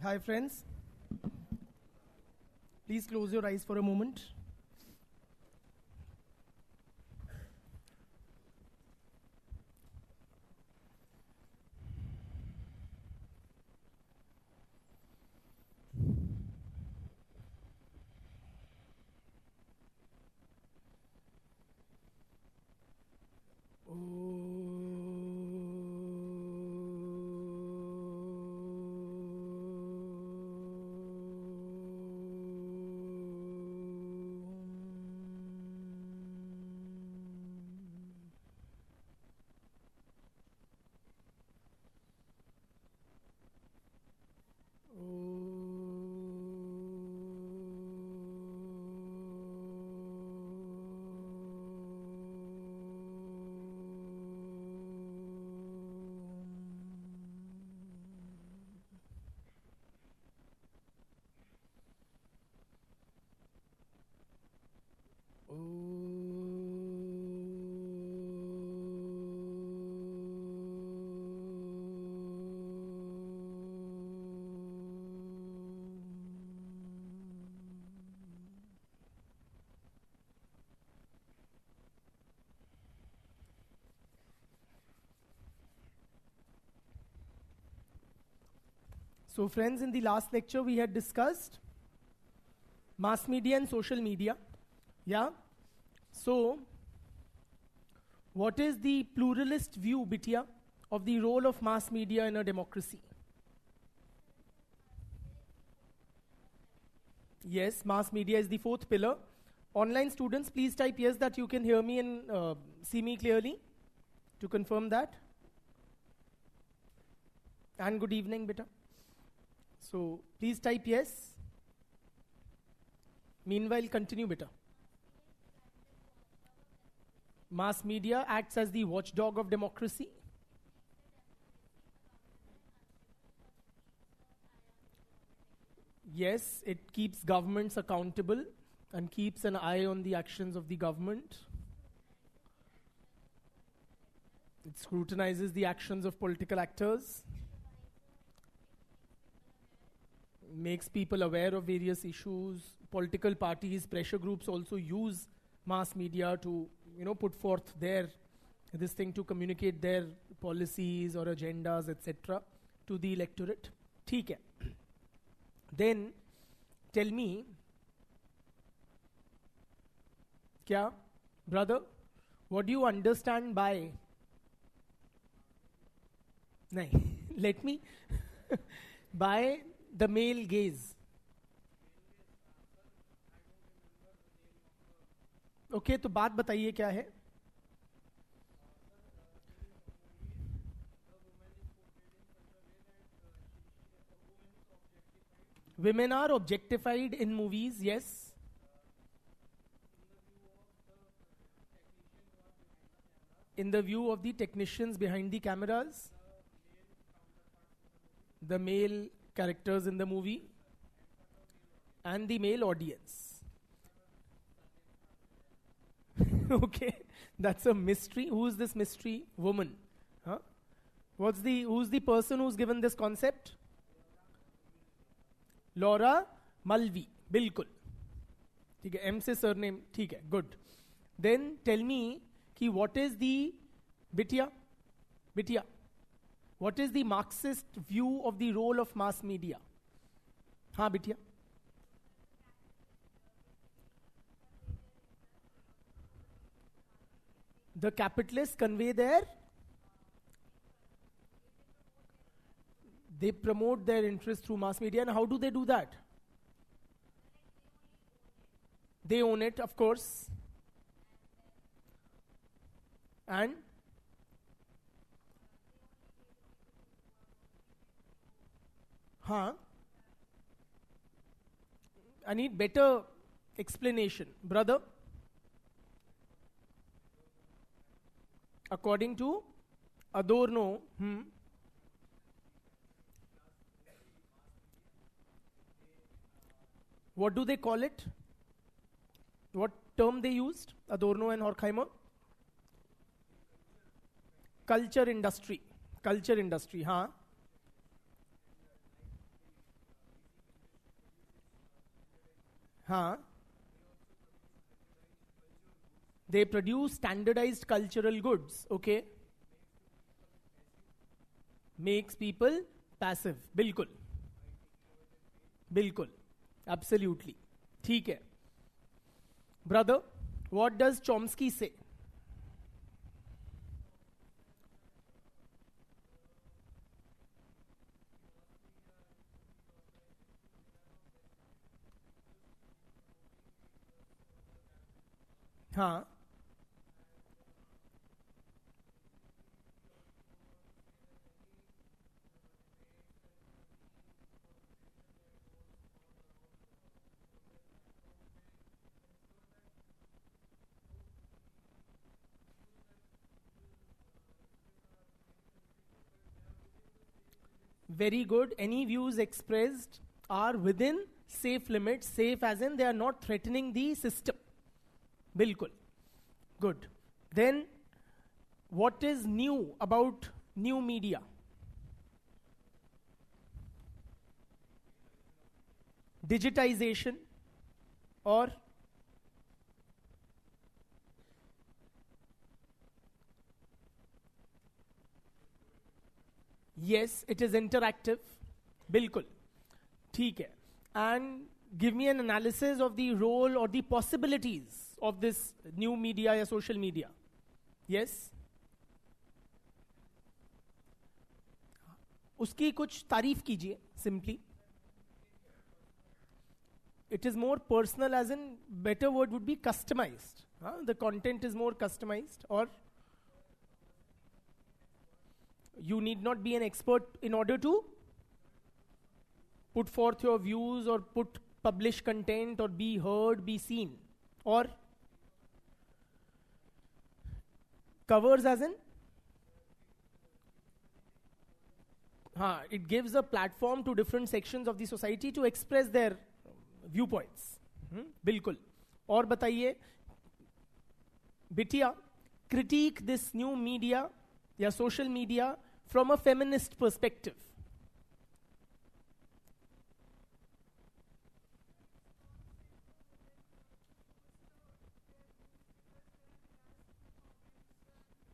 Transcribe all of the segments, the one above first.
Hi friends, please close your eyes for a moment. So friends, in the last lecture we had discussed mass media and social media. Yeah? So, what is the pluralist view, Bitya, of the role of mass media in a democracy? Yes, mass media is the fourth pillar. Online students, please type yes that you can hear me and see me clearly to confirm that. And good evening, beta. So, please type yes. Meanwhile, continue, beta. Mass media acts as the watchdog of democracy. Yes, it keeps governments accountable and keeps an eye on the actions of the government. It scrutinizes the actions of political actors, makes people aware of various issues. Political parties, pressure groups also use mass media to, put forth this thing to communicate their policies or agendas, etc. to the electorate. ठीक है. Then, tell me, kya, brother, what do you understand by? Nahin, let me, by the male gaze. Okay, तो बात बताइए क्या है? Women are objectified in movies, yes. In the view of the technicians behind the cameras, the male characters in the movie, and the male audience. Okay, that's a mystery. Who is this mystery woman? Huh? Who's the person who's given this concept? Laura Mulvey. बिल्कुल. ठीक है, M से surname. ठीक है, good. Then tell me कि what is the Bitya? What is the Marxist view of the role of mass media? हाँ Bitya. The capitalists convey they promote their interest through mass media. And how do they do that? They own it, of course. And I need better explanation. Brother? According to Adorno, what do they call it? What term they used? Adorno and Horkheimer? Culture industry. Culture industry, हाँ, they produce standardized cultural goods. Okay, makes people passive. बिल्कुल, बिल्कुल, absolutely. ठीक है. Brother, what does Chomsky say? हाँ, very good. Any views expressed are within safe limits, safe as in they are not threatening the system. Bilkul. Good. Then, what is new about new media? Digitization or yes, it is interactive. Bilkul. ठीक है. And give me an analysis of the role or the possibilities of this new media या social media. Yes? उसकी कुछ तारीफ कीजिए, simply. It is more personal, as in, better word would be customized. The content is more customized, or you need not be an expert in order to put forth your views or publish content or be heard, be seen. Or covers as in? It gives a platform to different sections of the society to express their viewpoints. बिल्कुल. और बताइए, बिटिया, critique this new media या social media from a feminist perspective.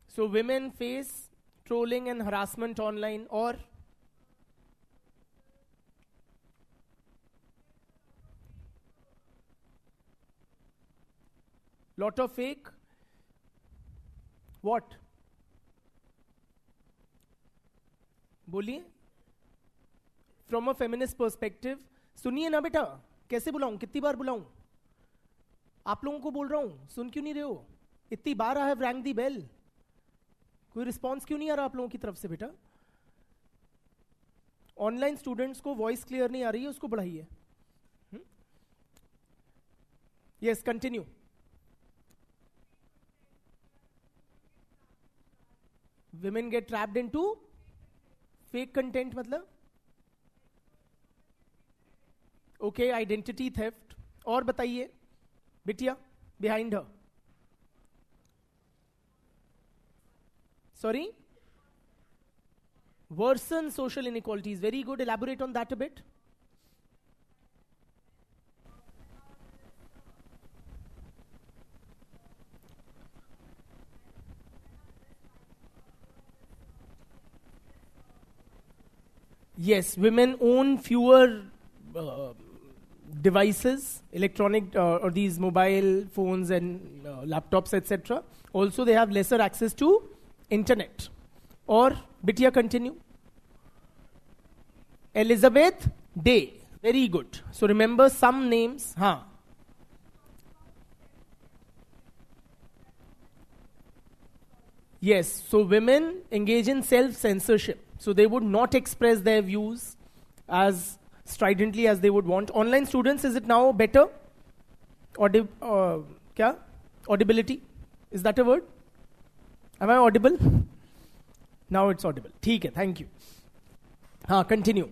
So women face trolling and harassment online, or lot of fake. What? बोलिए. From a feminist perspective. सुनिए ना बेटा, कैसे बुलाऊं, कितनी बार बुलाऊं? आप लोगों को बोल रहा हूं, सुन क्यों नहीं रहे हो? इतनी बार I have rang the bell. कोई रिस्पॉन्स क्यों नहीं आ रहा आप लोगों की तरफ से बेटा? ऑनलाइन स्टूडेंट्स को वॉइस क्लियर नहीं आ रही है, उसको बढ़ाइए. Yes, continue. Women get trapped into fake content मतलब? Okay, identity theft. और बताइए, बिटिया, behind her. Sorry? Worsen social inequalities. Very good. Elaborate on that a bit. Yes, women own fewer devices, electronic or these mobile phones and laptops, etc. Also, they have lesser access to internet. Or, Bitya, continue. Elizabeth Day. Very good. So remember some names. Yes, so women engage in self-censorship. So they would not express their views as stridently as they would want. Online students, is it now better? Audibility? Is that a word? Am I audible? Now it's audible. ठीक है, thank you. Continue.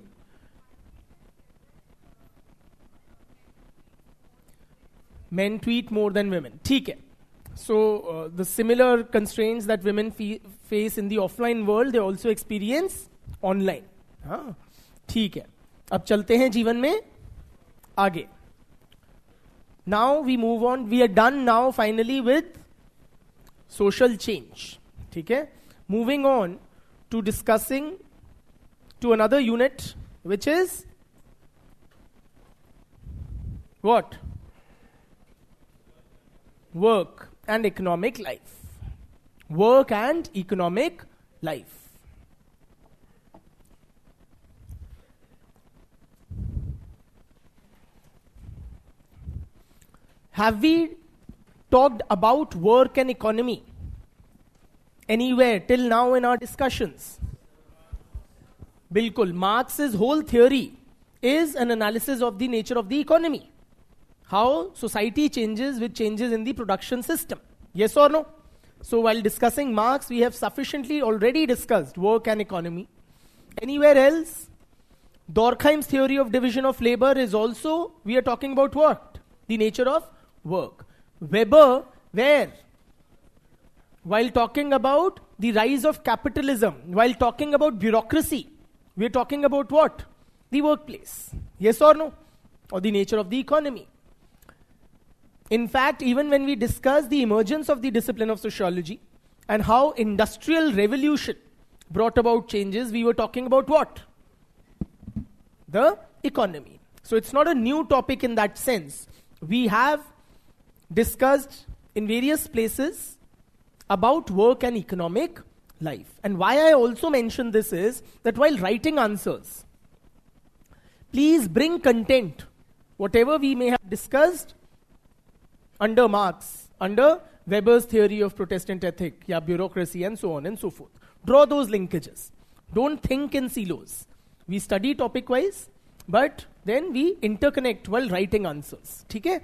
Men tweet more than women. ठीक है. So the similar constraints that women face in the offline world, they also experience online. ठीक है. अब चलते हैं जीवन में आगे. Now we move on. We are done now finally with social change. Okay? Moving on to discussing to another unit, which is what? Work and economic life. Work and economic life. Have we talked about work and economy anywhere till now in our discussions? Bilkul. Marx's whole theory is an analysis of the nature of the economy. How society changes with changes in the production system. Yes or no? So while discussing Marx, we have sufficiently already discussed work and economy. Anywhere else? Durkheim's theory of division of labor is also, we are talking about what? The nature of work. Weber, where? While talking about the rise of capitalism, while talking about bureaucracy, we are talking about what? The workplace. Yes or no? Or the nature of the economy. In fact, even when we discuss the emergence of the discipline of sociology and how industrial revolution brought about changes, we were talking about what? The economy. So it's not a new topic in that sense. We have discussed in various places about work and economic life. And why I also mention this is that while writing answers, please bring content, whatever we may have discussed under Marx, under Weber's theory of Protestant ethic, bureaucracy and so on and so forth. Draw those linkages. Don't think in silos. We study topic-wise, but then we interconnect while writing answers. Okay?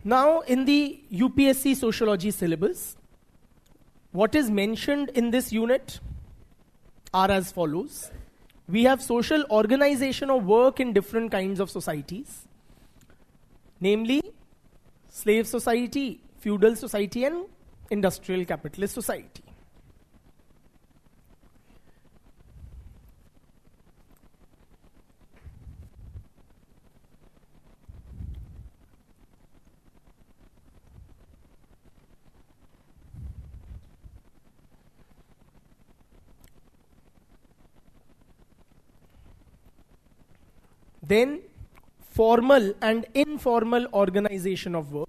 Now, in the UPSC sociology syllabus, what is mentioned in this unit are as follows. We have social organization of work in different kinds of societies, namely slave society, feudal society, and industrial capitalist society. Then, formal and informal organization of work.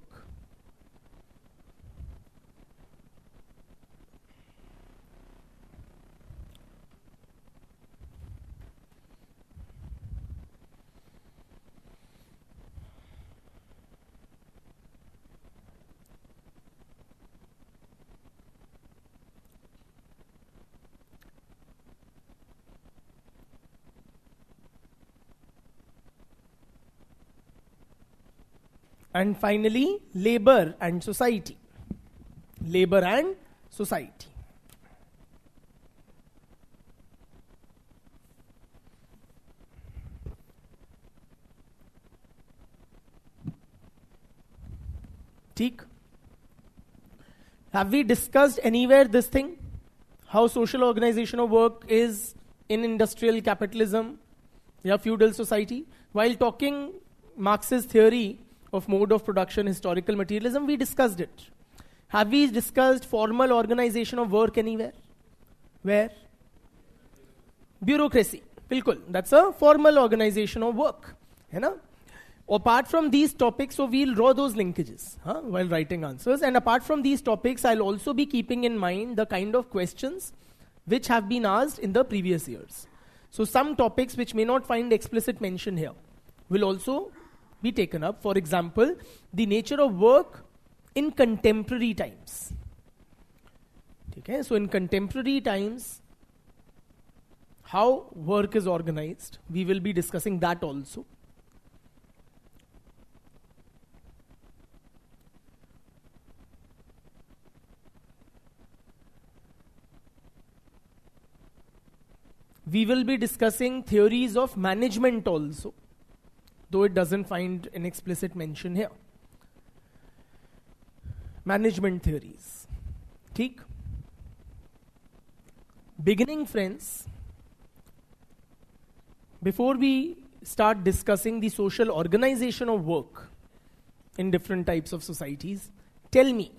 And finally, labor and society. Labor and society. Theek? Have we discussed anywhere this thing? How social organization of work is in industrial capitalism, feudal society? While talking Marx's theory of mode of production, historical materialism, we discussed it. Have we discussed formal organization of work anywhere? Where? Bureaucracy. Bilkul. That's a formal organization of work. Apart from these topics, so we'll draw those linkages while writing answers. And apart from these topics, I'll also be keeping in mind the kind of questions which have been asked in the previous years. So some topics which may not find explicit mention here will also be taken up. For example, the nature of work in contemporary times. Okay, so in contemporary times, how work is organized, we will be discussing that also. We will be discussing theories of management also, though it doesn't find an explicit mention here. Management theories. Theek? Beginning, friends, before we start discussing the social organization of work in different types of societies, tell me,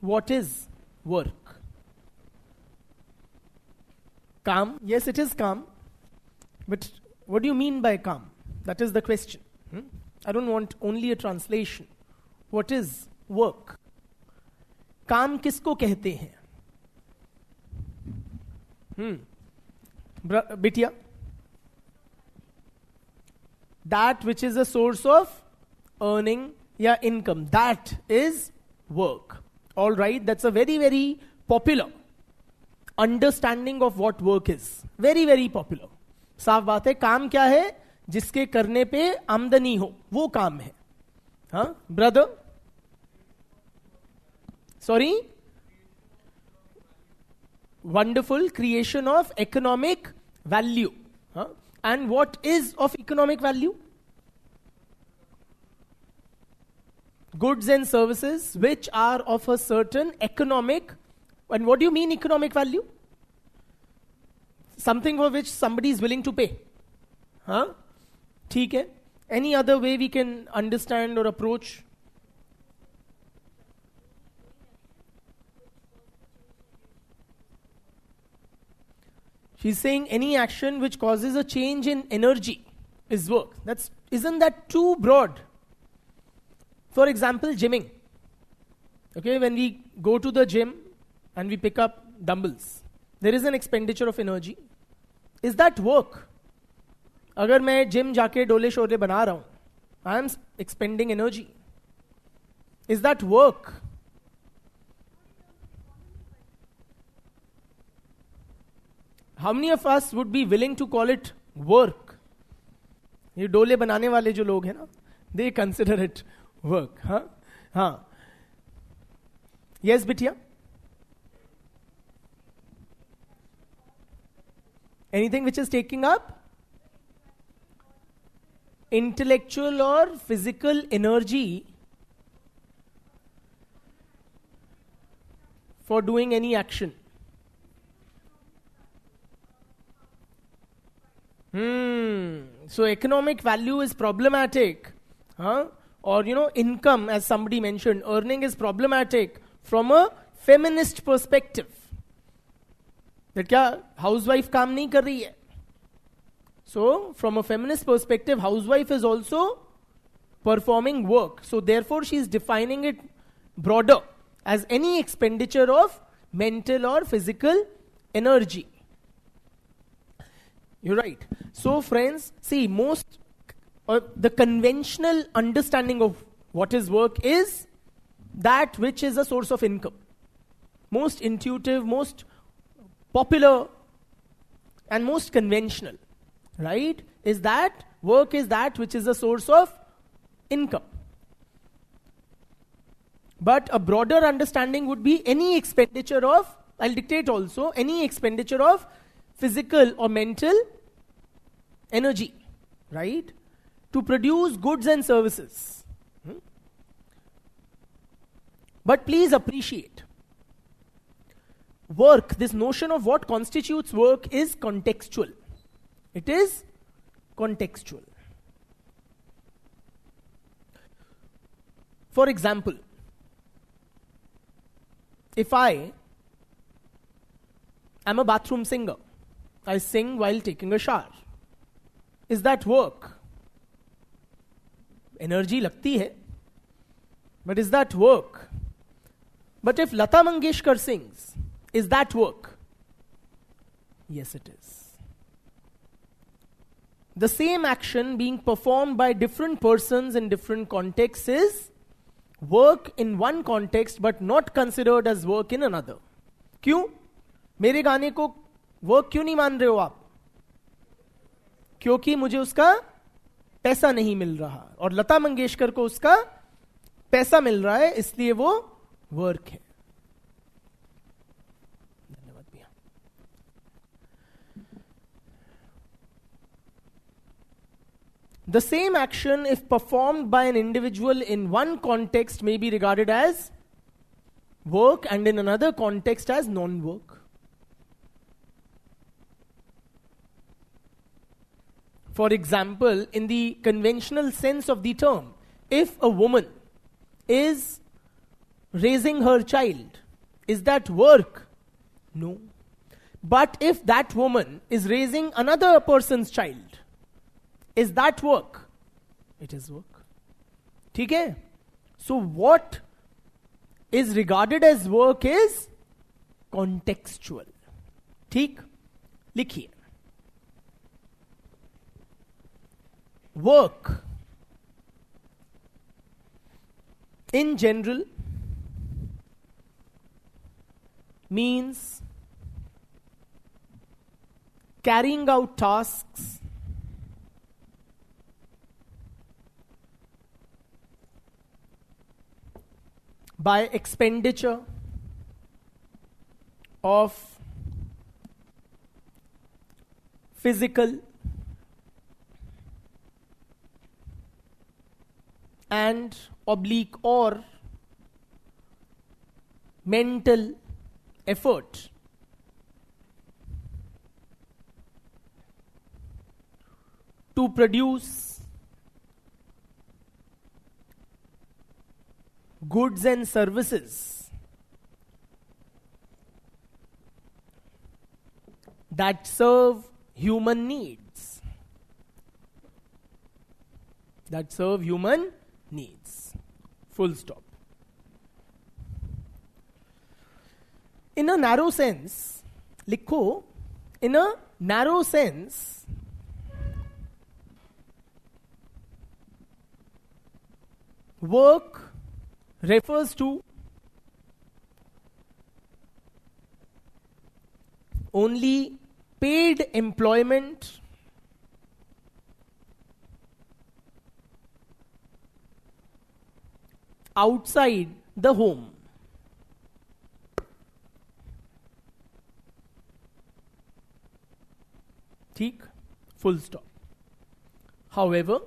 what is work? Calm? Yes, it is calm. But what do you mean by calm? That is the question. I don't want only a translation. What is work? काम किसको कहते हैं? बिटिया? That which is a source of earning या income. That is work. All right, that's a very, very popular understanding of what work is. Very, very popular. साफ बात है, काम क्या है? जिसके करने पे आमदनी हो, वो काम है. हाँ, brother? Sorry? Wonderful creation of economic value. Huh? And what is of economic value? Goods and services which are of a certain economic. And what do you mean economic value? Something for which somebody is willing to pay. Huh? ठीक है. Any other way we can understand or approach? She's saying any action which causes a change in energy is work. Isn't that too broad? For example, gymming. Okay, when we go to the gym and we pick up dumbbells, there is an expenditure of energy. Is that work? अगर मैं gym जाके डोले शोले बना रहा हूं, I am expending energy. Is that work? How many of us would be willing to call it work? ये डोले बनाने वाले जो लोग हैं ना, they consider it work. हाँ, हाँ. Yes, बिटिया? Anything which is taking up intellectual or physical energy for doing any action. So economic value is problematic. Huh? Or income, as somebody mentioned, earning is problematic from a feminist perspective. That क्या housewife काम नहीं कर रही है? So, from a feminist perspective, housewife is also performing work. So, therefore, she is defining it broader as any expenditure of mental or physical energy. You're right. So, friends, see, the conventional understanding of what is work is that which is a source of income. Most intuitive, most popular, and most conventional. Right? Is that work is that which is a source of income. But a broader understanding would be any expenditure of, I'll dictate also, any expenditure of physical or mental energy, right? To produce goods and services. But please appreciate, work, this notion of what constitutes work is contextual. It is contextual. For example, if I am a bathroom singer, I sing while taking a shower. Is that work? Energy लगती है. But is that work? But if Lata Mangeshkar sings, is that work? Yes, it is. The same action being performed by different persons in different contexts is work in one context but not considered as work in another. क्यों? मेरे गाने को work क्यों नहीं मान रहे हो आप? क्योंकि मुझे उसका पैसा नहीं मिल रहा और लता मंगेशकर को उसका पैसा मिल रहा है, इसलिए वो वर्क है. धन्यवाद भैया. The same action, if performed by an individual in one context, may be regarded as work and in another context as non-work. For example, in the conventional sense of the term, if a woman is raising her child, is that work? No. But if that woman is raising another person's child, is that work? It is work. ठीक है? So what is regarded as work is contextual. ठीक? लिखिए. Work in general means carrying out tasks by expenditure of physical and oblique or mental effort to produce goods and services that serve human needs. That serve human needs. Full stop. In a narrow sense, likho, in a narrow sense, work refers to only paid employment outside the home. ठीक? Full stop. However,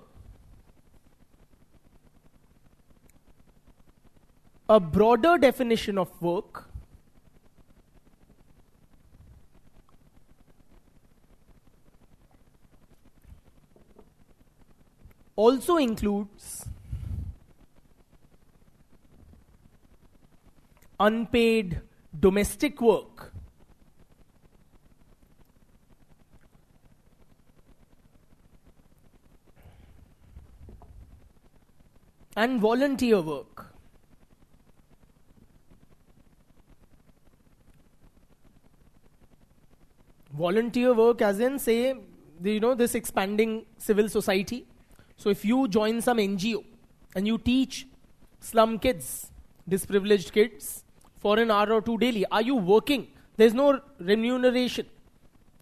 a broader definition of work also includes unpaid domestic work, and volunteer work. Volunteer work as in, say, this expanding civil society. So if you join some NGO and you teach slum kids, disprivileged kids, for an hour or two daily, are you working? There's no remuneration.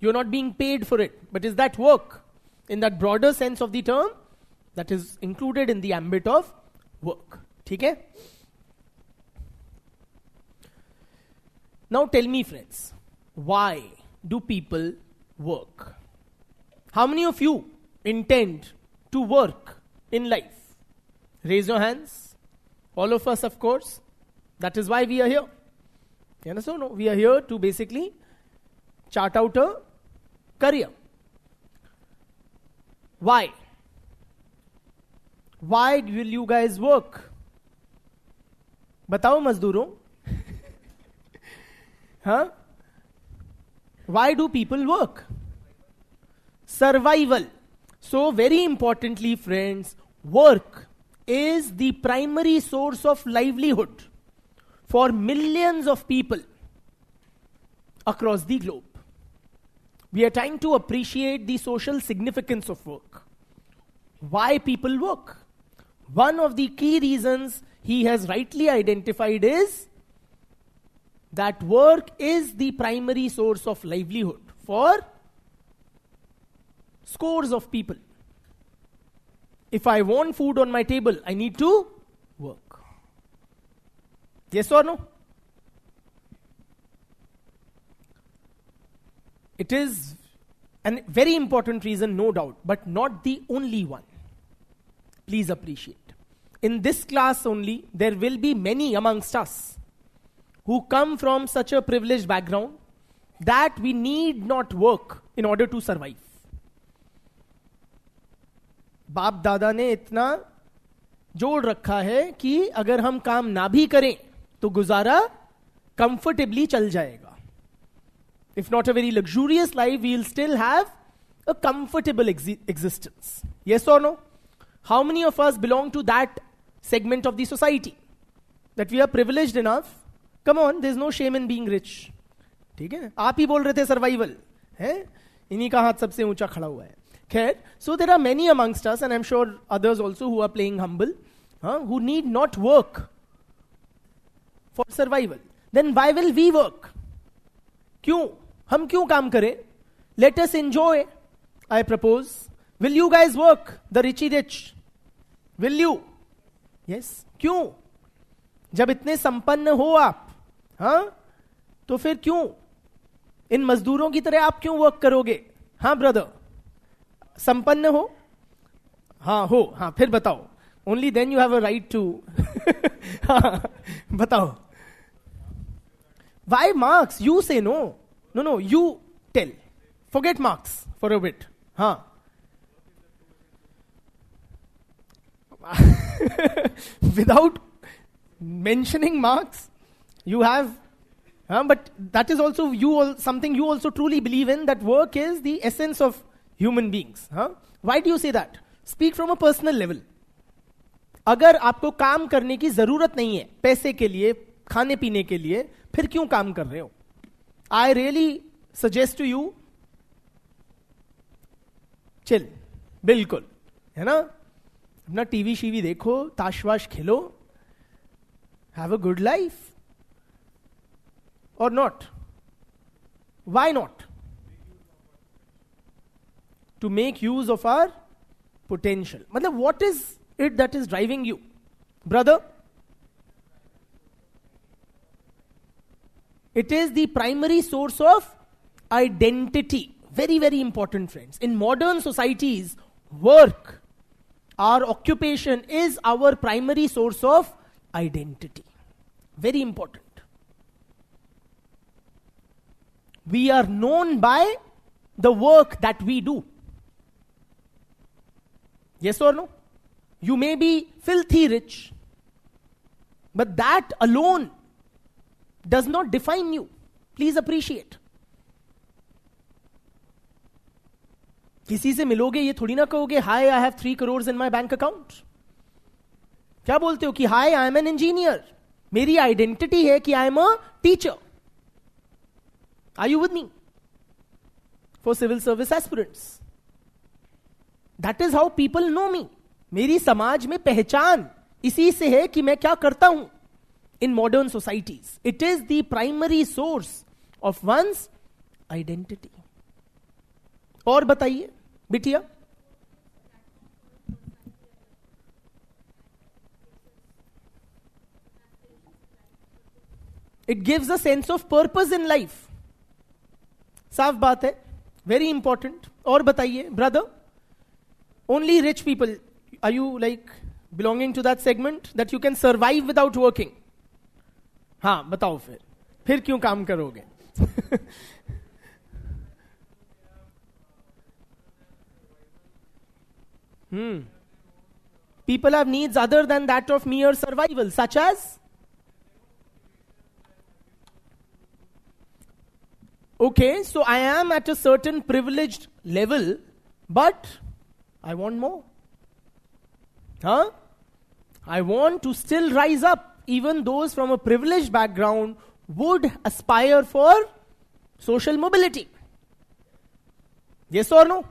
You're not being paid for it. But is that work? In that broader sense of the term, that is included in the ambit of work. Okay? Now tell me, friends, why do people work? How many of you intend to work in life? Raise your hands. All of us, of course. That is why we are here. You understand? No, we are here to basically chart out a career. Why? Why will you guys work? बताओ मजदूरों. Huh? Why do people work? Survival. So very importantly, friends, work is the primary source of livelihood for millions of people across the globe. We are trying to appreciate the social significance of work. Why people work? One of the key reasons he has rightly identified is that work is the primary source of livelihood for scores of people. If I want food on my table, I need to work. Yes or no? It is a very important reason, no doubt, but not the only one. Please appreciate. In this class only, there will be many amongst us who come from such a privileged background that we need not work in order to survive. बाप दादा ने इतना जोड़ रखा है कि अगर हम काम ना भी करें तो गुजारा कंफर्टेबली चल जाएगा. If not a very luxurious life, we will still have a comfortable existence. Yes or no? How many of us belong to that segment of the society that we are privileged enough? Come on, there's no shame in being rich. ठीक है, आप ही बोल रहे थे survival है, इन्हीं का हाथ सबसे ऊंचा खड़ा हुआ है. खैर, so there are many amongst us, and I'm sure others also who are playing humble, who need not work for survival. Then why will we work? क्यों हम क्यों काम करें? Let us enjoy. I propose. Will you guys work? The richy rich. Will you? Yes. क्यों? जब इतने संपन्न हो आप, तो फिर क्यों इन मजदूरों की तरह आप क्यों वर्क करोगे? ब्रदर, संपन्न हो, हो, फिर बताओ. Only then you have a right to. बताओ. Why marks? You say no. No, you tell. Forget marks for a bit. Without mentioning marks, you have, but that is also something you also truly believe in, that work is the essence of human beings. Why do you say that? Speak from a personal level. अगर आपको काम करने की जरूरत नहीं है पैसे के लिए, खाने पीने के लिए, फिर क्यों काम कर रहे हो? I really suggest to you, chill, बिल्कुल, है ना? अपना टीवी शीवी देखो, ताशवाश खेलो, have a good life. Or not? Why not? To make use of our potential. मतलब what is it that is driving you, brother? It is the primary source of identity. Very very important friends. In modern societies, work, our occupation is our primary source of identity. Very important. We are known by the work that we do. Yes or no? You may be filthy rich, but that alone does not define you. Please appreciate. किसी से मिलोगे ये थोड़ी ना कहोगे hi I have 3 crores in my bank account. क्या बोलते हो कि hi I am an engineer. मेरी आइडेंटिटी है कि I am a teacher. Are you with me? For civil service aspirants, that is how people know me. मेरी समाज में पहचान इसी से है कि मैं क्या करता हूं. In modern societies it is the primary source of one's identity. और बताइए बिटिया. It gives a sense of purpose in life. साफ बात है, वेरी इंपॉर्टेंट. और बताइए brother. Only rich people, are you like belonging to that segment that you can survive without working? बताओ फिर क्यों काम करोगे? People have needs other than that of mere survival, such as? Okay, so I am at a certain privileged level, but I want more. I want to still rise up. Even those from a privileged background would aspire for social mobility. Yes or no?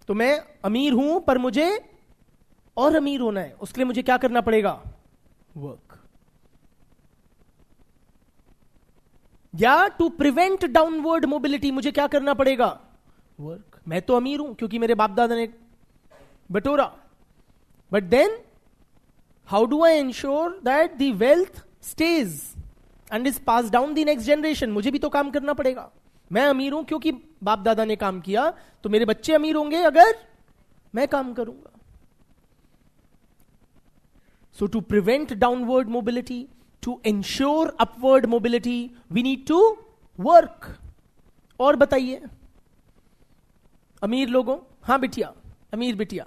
तो मैं अमीर हूं पर मुझे और अमीर होना है. उसके लिए मुझे क्या करना पड़ेगा? वर्क. या टू प्रिवेंट डाउनवर्ड मोबिलिटी मुझे क्या करना पड़ेगा? वर्क. मैं तो अमीर हूं क्योंकि मेरे बाप दादा ने बटोरा, but then how do I ensure that the wealth stage and is pass down the next generation? मुझे भी तो काम करना पड़ेगा. मैं अमीर हूं क्योंकि बाप दादा ने काम किया, तो मेरे बच्चे अमीर होंगे अगर मैं काम करूंगा. So to prevent downward mobility, to ensure upward mobility, we need to work. और बताइए अमीर लोगों. बिटिया, अमीर बिटिया,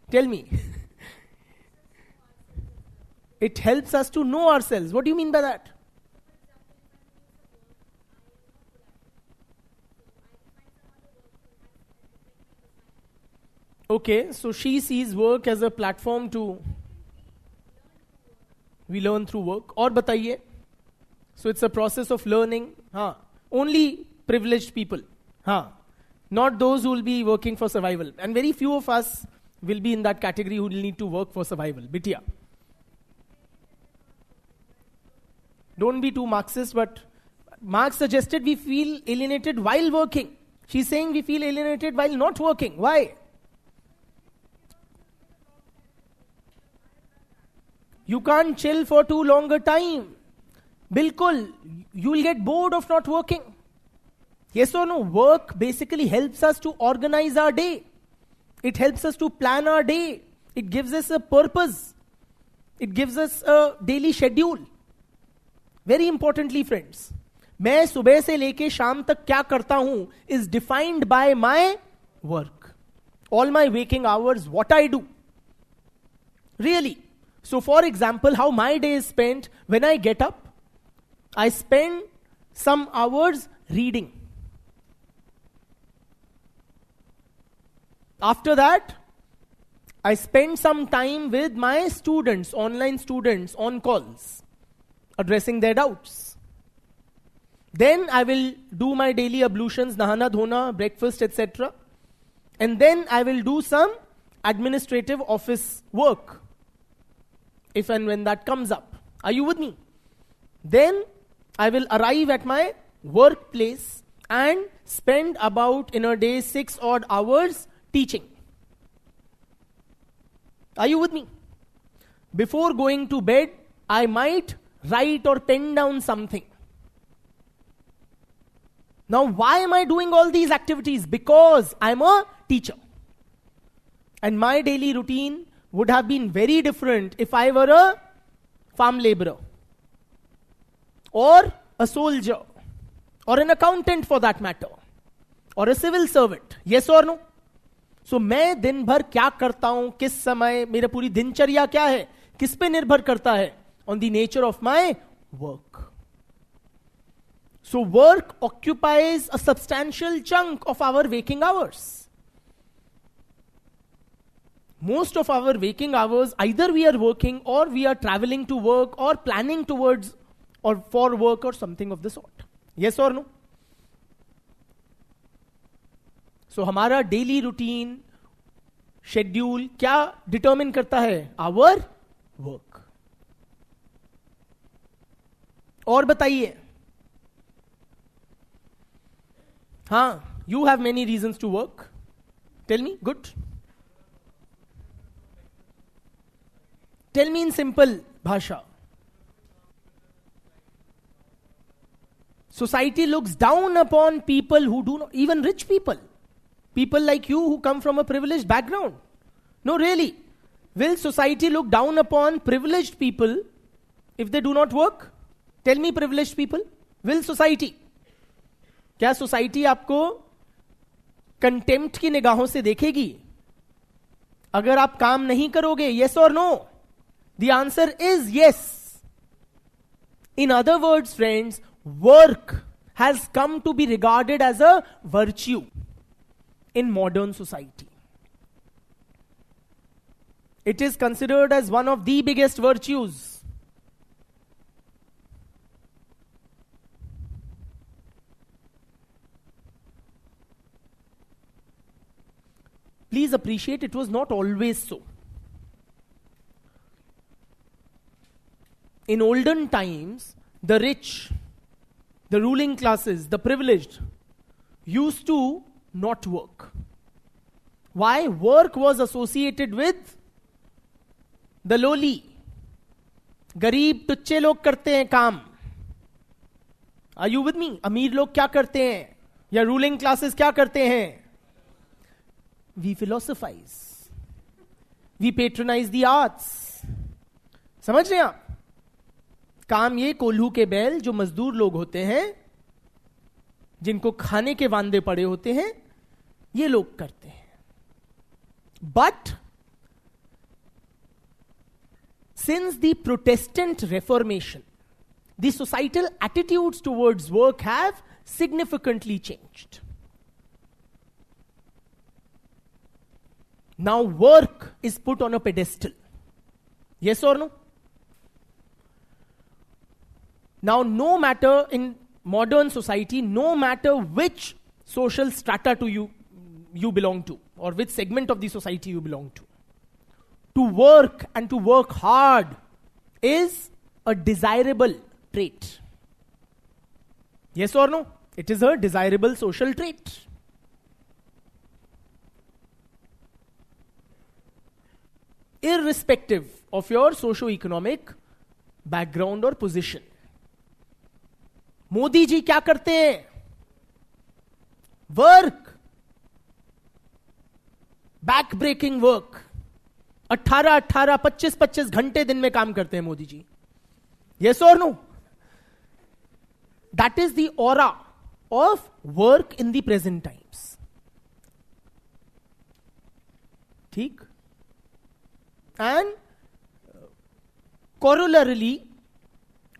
Tell me. It helps us to know ourselves. What do you mean by that? Okay, so she sees work as a platform to we learn through work. और बताइए. So it's a process of learning. हाँ. Only privileged people. हाँ. Not those who will be working for survival. And very few of us will be in that category who will need to work for survival. Bitya. Don't be too Marxist, but Marx suggested we feel alienated while working. She's saying we feel alienated while not working. Why? You can't chill for too long a time. Bilkul, you will get bored of not working. Yes or no? Work basically helps us to organize our day. It helps us to plan our day. It gives us a purpose. It gives us a daily schedule. Very importantly, friends, मैं सुबह से लेके शाम तक क्या करता हूं is defined by my work. All my waking hours, what I do. Really. So for example, how my day is spent, when I get up, I spend some hours reading. After that, I spend some time with my students, online students, on calls, addressing their doubts. Then I will do my daily ablutions, nahana dhona, breakfast, etc. And then I will do some administrative office work, if and when that comes up. Are you with me? Then I will arrive at my workplace and spend about in a day 6 odd hours teaching. Are you with me? Before going to bed, I might write or pen down something. Now, why am I doing all these activities? Because I'm a teacher. And my daily routine would have been very different if I were a farm laborer, or a soldier, or an accountant for that matter, or a civil servant. Yes or no? So मैं दिन भर क्या करता हूं, किस समय, मेरा पूरी दिनचर्या क्या है, किस पे निर्भर करता है? On the nature of my work. So work occupies a substantial chunk of our waking hours. Most of our waking hours, either we are working or we are traveling to work or planning towards or for work or something of the sort. Yes or no? So हमारा daily routine, schedule क्या determine करता है? Our work. और बताइए. हाँ, you have many reasons to work. Tell me. Good. Tell me in simple bhasha. Society looks down upon people who do not, even rich people. People like you who come from a privileged background. No, really. Will society look down upon privileged people if they do not work? Tell me, privileged people. Will society? क्या society आपको contempt की निगाहों से देखेगी अगर आप काम नहीं करोगे? Yes or no? The answer is yes. In other words, friends, work has come to be regarded as a virtue in modern society. It is considered as one of the biggest virtues. Please appreciate it was not always so. In olden times, the rich, the ruling classes, the privileged used to not work. Why? Work was associated with the lowly. गरीब टुच्चे लोग करते हैं काम. Are you with me? अमीर लोग क्या करते हैं? या ruling classes क्या करते हैं? We philosophize. We patronize the arts. समझ रहे हैं आप? काम ये कोल्हू के बैल जो मजदूर लोग होते हैं, जिनको खाने के वांदे पड़े होते हैं, ये लोग करते हैं. But since the Protestant Reformation, the societal attitudes towards work have significantly changed. Now work is put on a pedestal. Yes or no? Now, no matter in modern society, no matter which social strata you belong to, or which segment of the society you belong to work and to work hard is a desirable trait. Yes or no? It is a desirable social trait. Irrespective of your socio-economic background or position. Modi ji क्या करते हैं? Work, back breaking work, 18-18, 25-25 घंटे दिन में काम करते हैं Modi ji. Yes or no? That is the aura of work in the present times. ठीक? And corollarily,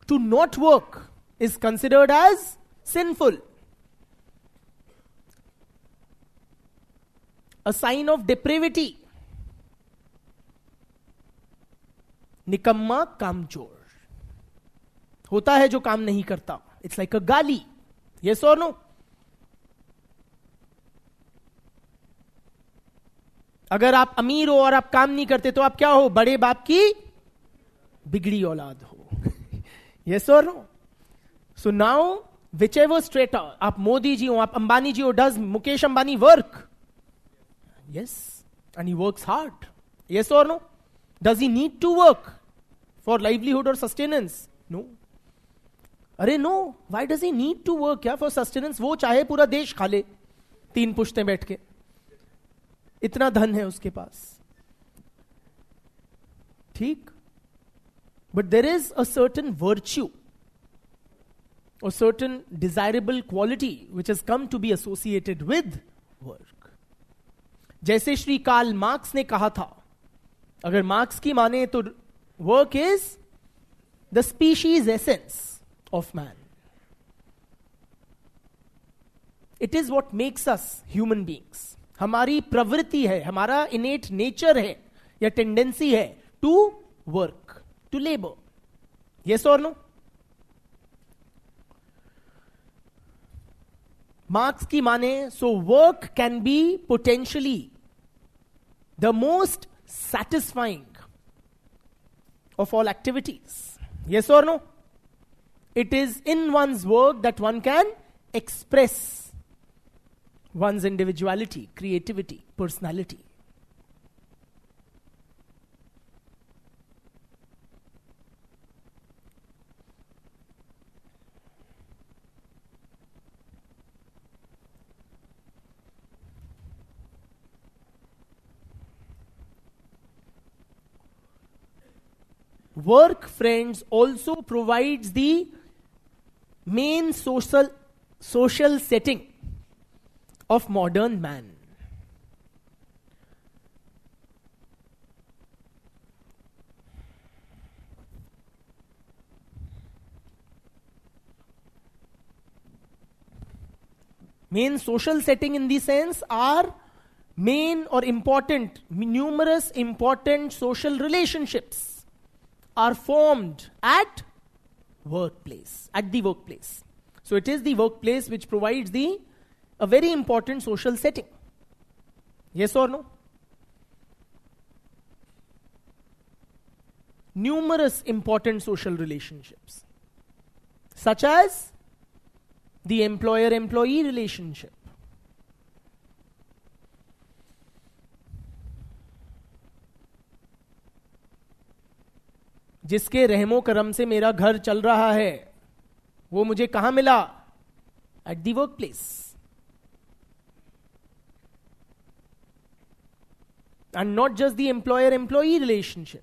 to not work is considered as sinful. A sign of depravity. निकम्मा कामचोर होता है जो काम नहीं करता. It's like a गाली. Yes or no? अगर आप अमीर हो और आप काम नहीं करते तो आप क्या हो? बड़े बाप की बिगड़ी औलाद हो. Yes or no? So now, whichever strata, आप मोदी जी हो, आप अंबानी जी हो, does Mukesh Ambani work? Yes. And he works hard. Yes or no? Does he need to work for livelihood or sustenance? No. अरे no. Why does he need to work for sustenance? वो चाहे पूरा देश खा ले 3 पुश्तें बैठ के. इतना धन है उसके पास. ठीक? But there is a certain virtue, a certain desirable quality which has come to be associated with work. जैसे श्री कार्ल मार्क्स ने कहा था, अगर मार्क्स की माने तो work is the species essence of man. It is what makes us human beings. हमारी प्रवृत्ति है, हमारा innate nature है या tendency है to work, to labor. Yes or no? Marx की माने, so work can be potentially the most satisfying of all activities. Yes or no? It is in one's work that one can express one's individuality, creativity, personality. Work, friends, also provides the main social setting of modern man. Main social setting in the sense are main or important, numerous important social relationships are formed at the workplace. So it is the workplace which provides a very important social setting. Yes or no? Numerous important social relationships, such as the employer-employee relationship, जिसके रहमो करम से मेरा घर चल रहा है, वो मुझे कहां मिला? At the work place. And not just the employer employee relationship.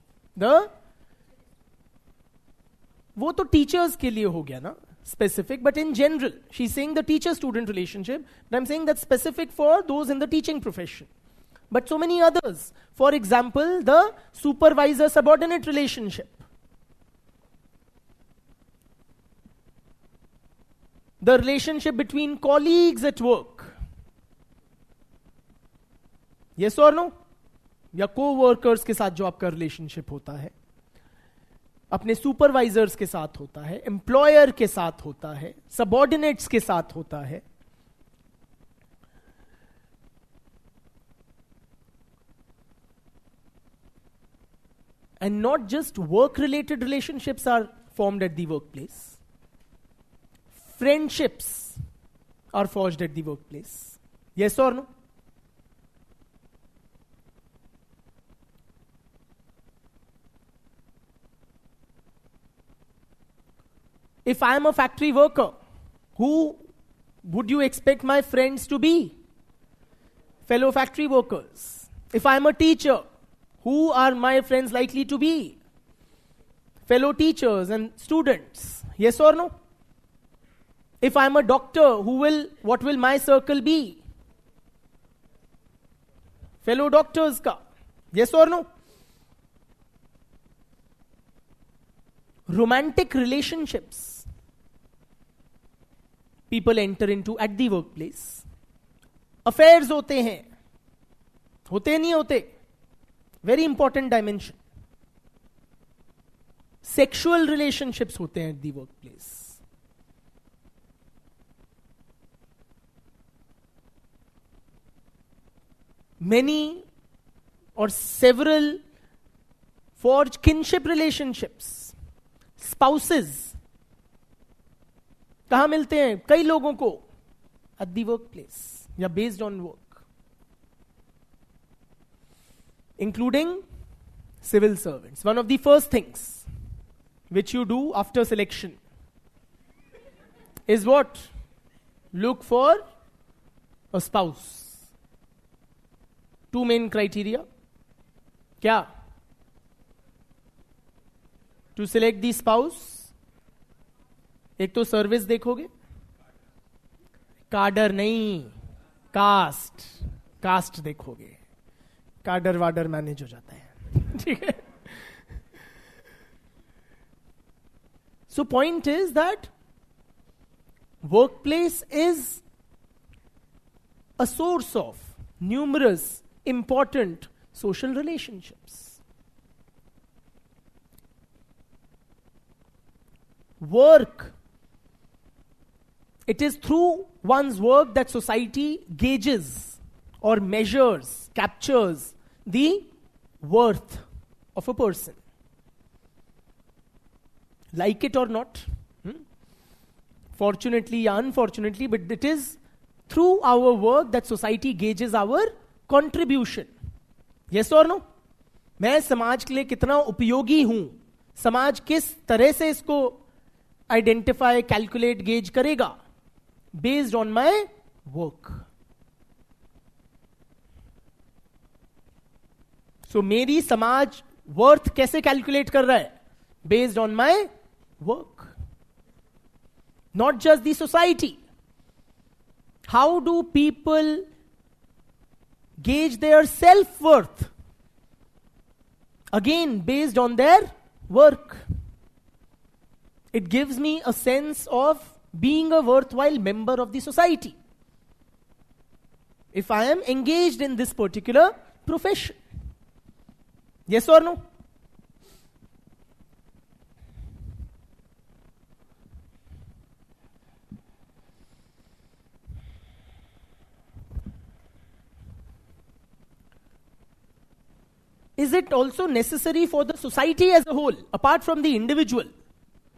वो तो टीचर्स के लिए हो गया ना specific, but in general she's saying the teacher student relationship, but I'm saying that's specific for those in the teaching profession. but so many others. For example, the supervisor-subordinate relationship. The relationship between colleagues at work. Yes or no? या co-workers के साथ जो आपका relationship होता है, अपने supervisors के साथ होता है, employer के साथ होता है, subordinates के साथ होता है. And not just work-related relationships are formed at the workplace. Friendships are forged at the workplace. Yes or no? If I am a factory worker, who would you expect my friends to be? Fellow factory workers. If I am a teacher, who are my friends likely to be? Fellow teachers and students. Yes or no? If I am a doctor, what will my circle be? Fellow doctors ka. Yes or no? Romantic relationships people enter into at the workplace. Affairs होते हैं. होते नहीं होते. Very important dimension. Sexual relationships होते हैं at the workplace. Many or several forge kinship relationships. Spouses. कहाँ मिलते हैं कई लोगों को? At the workplace या based on work, including civil servants. One of the first things which you do after selection is what? Look for a spouse. Two main criteria. क्या? To select the spouse, एक तो service देखोगे, cadre नहीं, cast देखोगे. Cadre वाडर manage हो जाता है. ठीक है. So point is that workplace is a source of numerous important social relationships. Work. It is through one's work that society gauges or measures, captures the worth of a person. Like it or not, fortunately or unfortunately, but it is through our work that society gauges our contribution. Yes or no? मैं समाज के लिए कितना उपयोगी हूं, समाज किस तरह से इसको आइडेंटिफाई, कैलकुलेट, गेज करेगा? Based on my work. So मेरी समाज वर्थ कैसे कैलकुलेट कर रहा है? Based on my work. Not just the society. How do people gauge their self-worth? Again, based on their work. It gives me a sense of being a worthwhile member of the society. If I am engaged in this particular profession. Yes or no? Is it also necessary for the society as a whole, apart from the individual?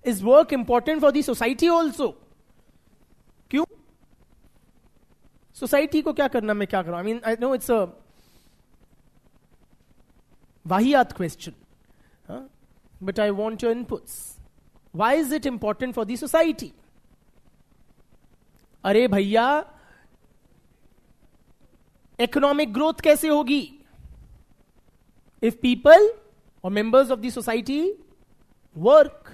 Is work important for the society also? क्यों? Society को क्या करना, मैं क्या करूं? I mean, I know it's a वाहियात question, but I want your inputs. Why is it important for the society? अरे भैया, economic growth कैसे होगी? If people or members of the society work.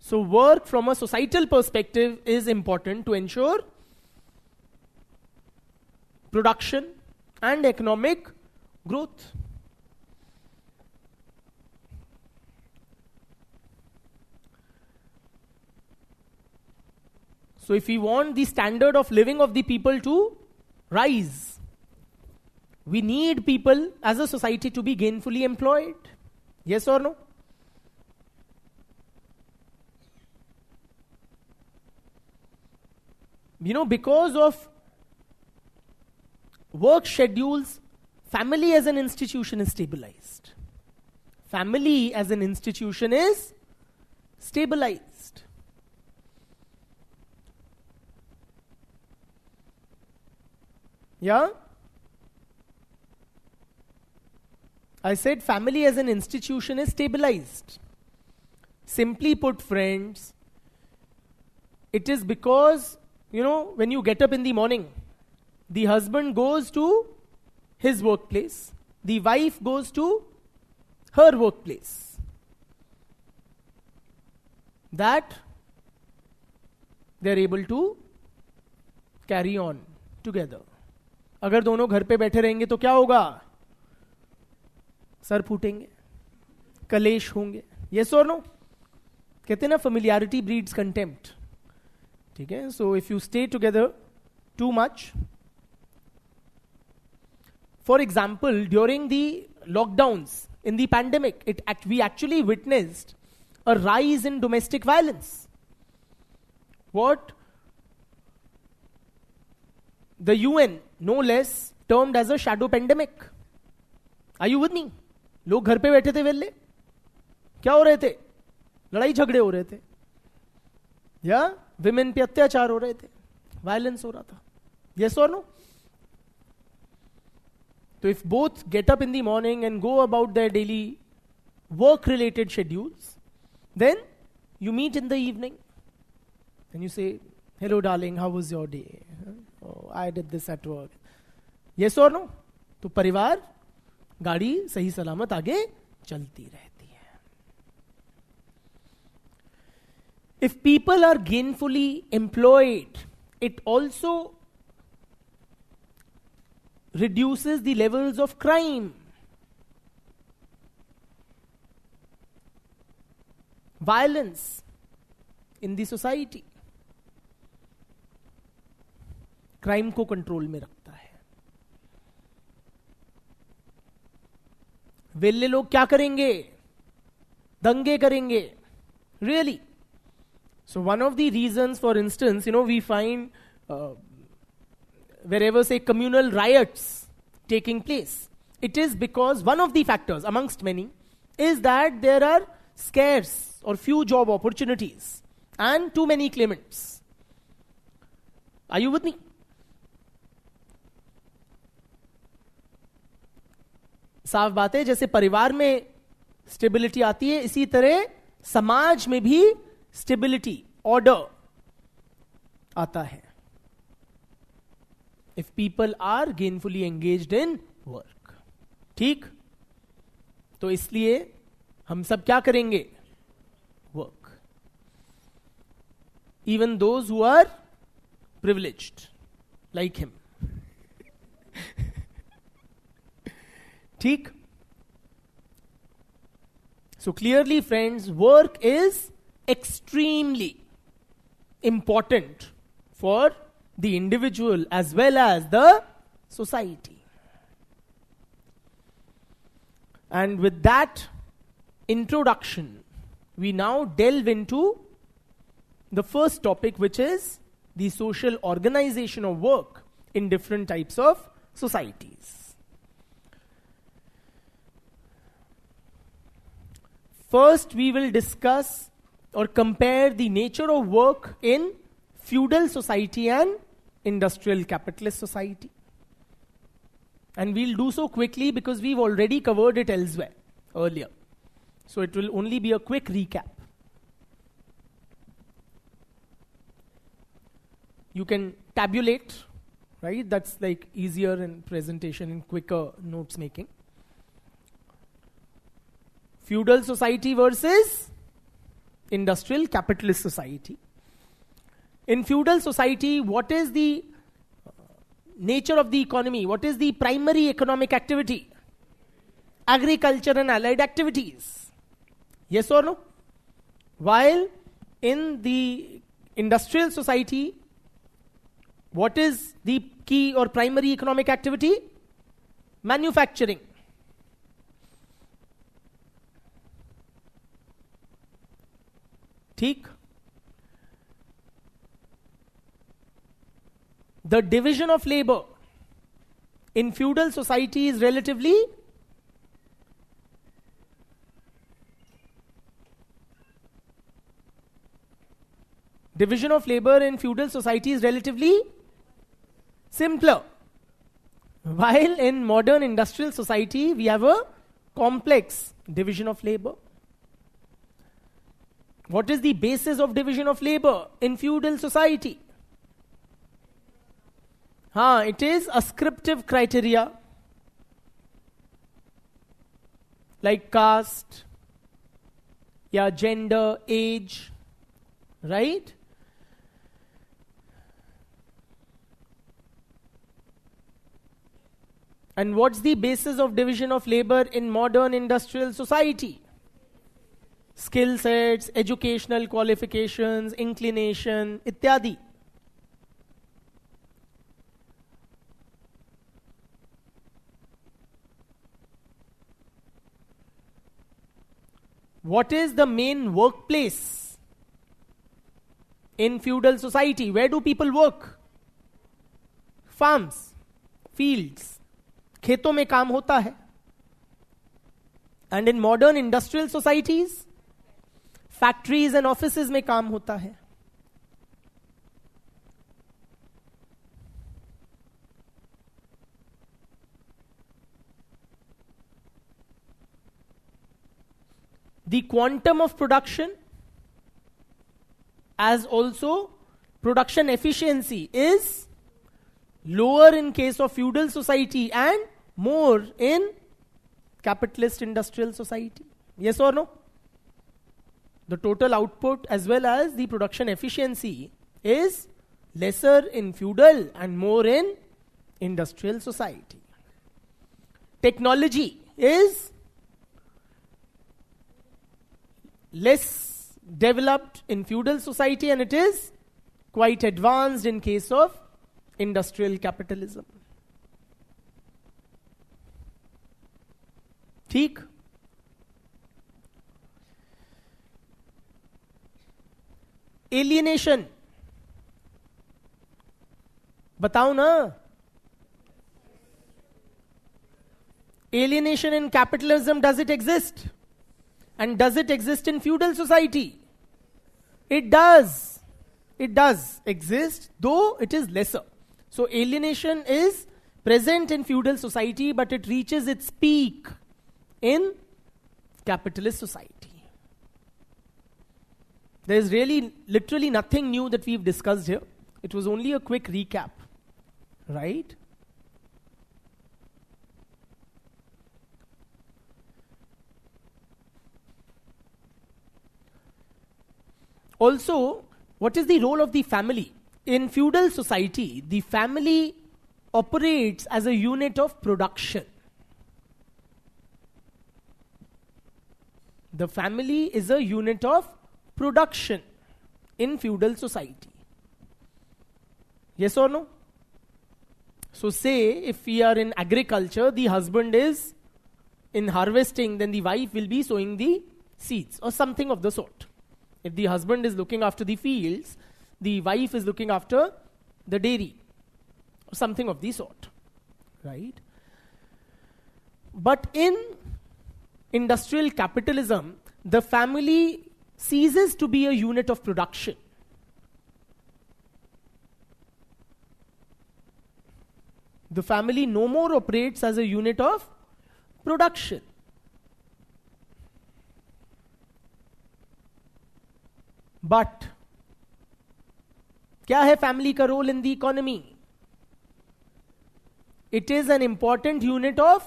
So work from a societal perspective is important to ensure production, and economic growth. So if we want the standard of living of the people to rise, we need people as a society to be gainfully employed. Yes or no? Because of work schedules, family as an institution is stabilized. Family as an institution is stabilized. Yeah? I said family as an institution is stabilized. Simply put, friends, it is because, when you get up in the morning, the husband goes to his workplace, the wife goes to her workplace, that they are able to carry on together. अगर दोनों घर पे बैठे रहेंगे तो क्या होगा? Sir फूटेंगे, कलेश होंगे. Yes or no? कहते हैं ना, familiarity breeds contempt. ठीक है? So if you stay together too much, for example, during the lockdowns in the pandemic, we actually witnessed a rise in domestic violence. What the UN, no less, termed as a shadow pandemic. Are you with me? लोग घर पे बैठे थे वेल्ले, क्या हो रहे थे? लड़ाई झगड़े हो रहे थे, या विमेन पे अत्याचार हो रहे थे, वायलेंस हो रहा था. Yes or no? So if both get up in the morning and go about their daily work-related schedules, then you meet in the evening and you say, hello darling, how was your day? Oh, I did this at work. Yes or no? तो परिवार, गाड़ी सही सलामत आगे चलती रहती है. If people are gainfully employed, it also reduces the levels of crime, violence in the society. Crime को कंट्रोल में रखता है. वेल्ले लोग क्या करेंगे? दंगे करेंगे. Really? So one of the reasons, for instance, we find wherever, say, communal riots taking place, it is because one of the factors amongst many is that there are scarce or few job opportunities and too many claimants. Are you with me? साफ बात है, जैसे परिवार में stability आती है, इसी तरह समाज में भी स्टेबिलिटी, ऑर्डर आता है. If people are gainfully engaged in work. ठीक? तो इसलिए हम सब क्या करेंगे? Work. Even those who are privileged, like him. ठीक? So clearly, friends, work is extremely important for the individual as well as the society. And with that introduction, we now delve into the first topic, which is the social organization of work in different types of societies. First, we will discuss or compare the nature of work in feudal society and industrial capitalist society. And we'll do so quickly because we've already covered it elsewhere, earlier. So it will only be a quick recap. You can tabulate, right? That's like easier in presentation and quicker notes making. Feudal society versus industrial capitalist society. In feudal society, what is the nature of the economy? What is the primary economic activity? Agriculture and allied activities. Yes or no? While in the industrial society, what is the key or primary economic activity? Manufacturing. ठीक? The division of labor in feudal society is relatively simpler. While in modern industrial society, we have a complex division of labor. What is the basis of division of labor in feudal society? It is ascriptive criteria like caste, gender, age, right? And what's the basis of division of labor in modern industrial society? Skill sets, educational qualifications, inclination, ityadi. What is the main workplace in feudal society? Where do people work? Farms, fields, खेतों में काम होता है. And in modern industrial societies, factories and offices में काम होता है. The quantum of production as also production efficiency is lower in case of feudal society and more in capitalist industrial society. Yes or no? The total output as well as the production efficiency is lesser in feudal and more in industrial society. Technology is less developed in feudal society and it is quite advanced in case of industrial capitalism. ठीक? Alienation. बताओ ना. Alienation in capitalism, does it exist? And does it exist in feudal society? It does. It does exist, though it is lesser. So alienation is present in feudal society, but it reaches its peak in capitalist society. There is really, literally nothing new that we've discussed here. It was only a quick recap, right? Also, what is the role of the family? In feudal society, the family operates as a unit of production. The family is a unit of production in feudal society. Yes or no? So say if we are in agriculture, the husband is in harvesting, then the wife will be sowing the seeds or something of the sort. If the husband is looking after the fields, the wife is looking after the dairy or something of the sort, right? But in industrial capitalism, the family ceases to be a unit of production. The family no more operates as a unit of production. But क्या है family का role in the economy? It is an important unit of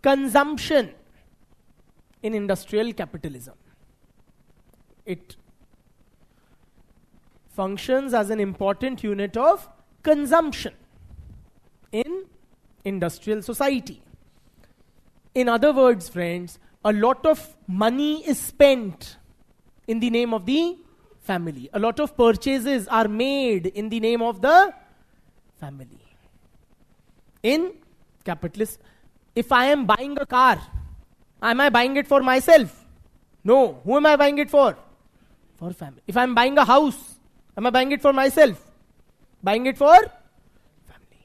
consumption in industrial capitalism. It functions as an important unit of consumption. in industrial society. In other words, friends, a lot of money is spent in the name of the family. A lot of purchases are made in the name of the family. In capitalist, if I am buying a car, am I buying it for myself? No. Who am I buying it for? For family. If I am buying a house, am I buying it for myself? Buying it for family.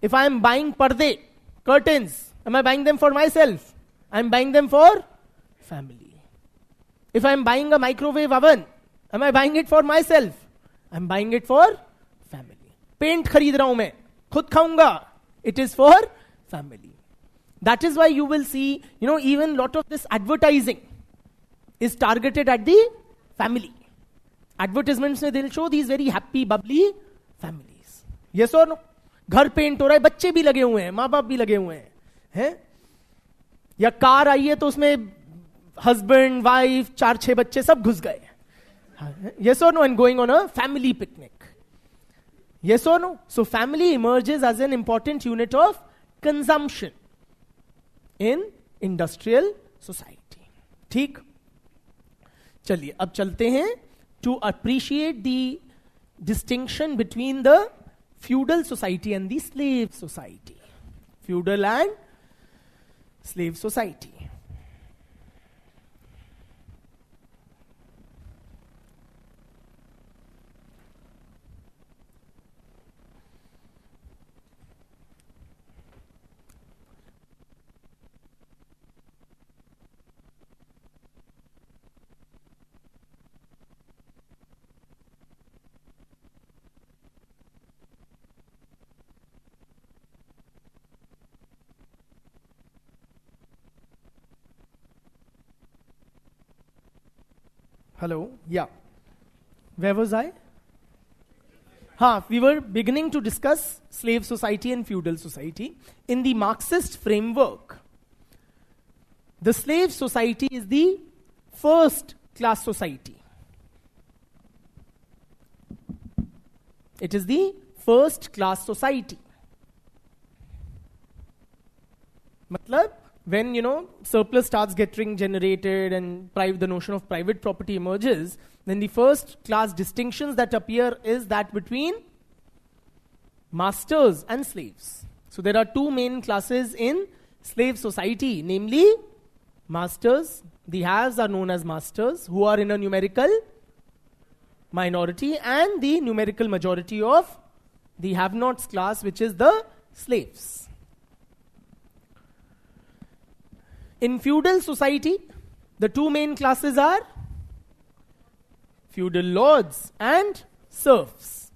If I am buying parde, curtains, am I buying them for myself? I am buying them for family. If I am buying a microwave oven, am I buying it for myself? I am buying it for family. Paint खरीद रहा हूं मैं, खुद खाऊंगा. It is for family. That is why you will see, even lot of this advertising is targeted at the family. Advertisements, they'll show these very happy, bubbly families. Yes or no? घर paint हो रहा है, बच्चे भी लगे हुए हैं, माँ बाप भी लगे हुए हैं, या कार आई है तो उसमें हस्बैंड, वाइफ, 4-6 बच्चे सब घुस गए. Yes or no? And going on a family picnic. Yes or no? So family emerges as an important unit of consumption in industrial society. ठीक? चलिए अब चलते हैं to appreciate the distinction between the feudal society and the slave society. Feudal and slave society. Hello, yeah. Where was I? We were beginning to discuss slave society and feudal society. In the Marxist framework, the slave society is the first class society. It is the first class society. Matlab, when surplus starts getting generated and the notion of private property emerges, then the first class distinctions that appear is that between masters and slaves. So there are two main classes in slave society, namely masters. The haves are known as masters, who are in a numerical minority, and the numerical majority of the have-nots class, which is the slaves. In feudal society, the two main classes are feudal lords and serfs.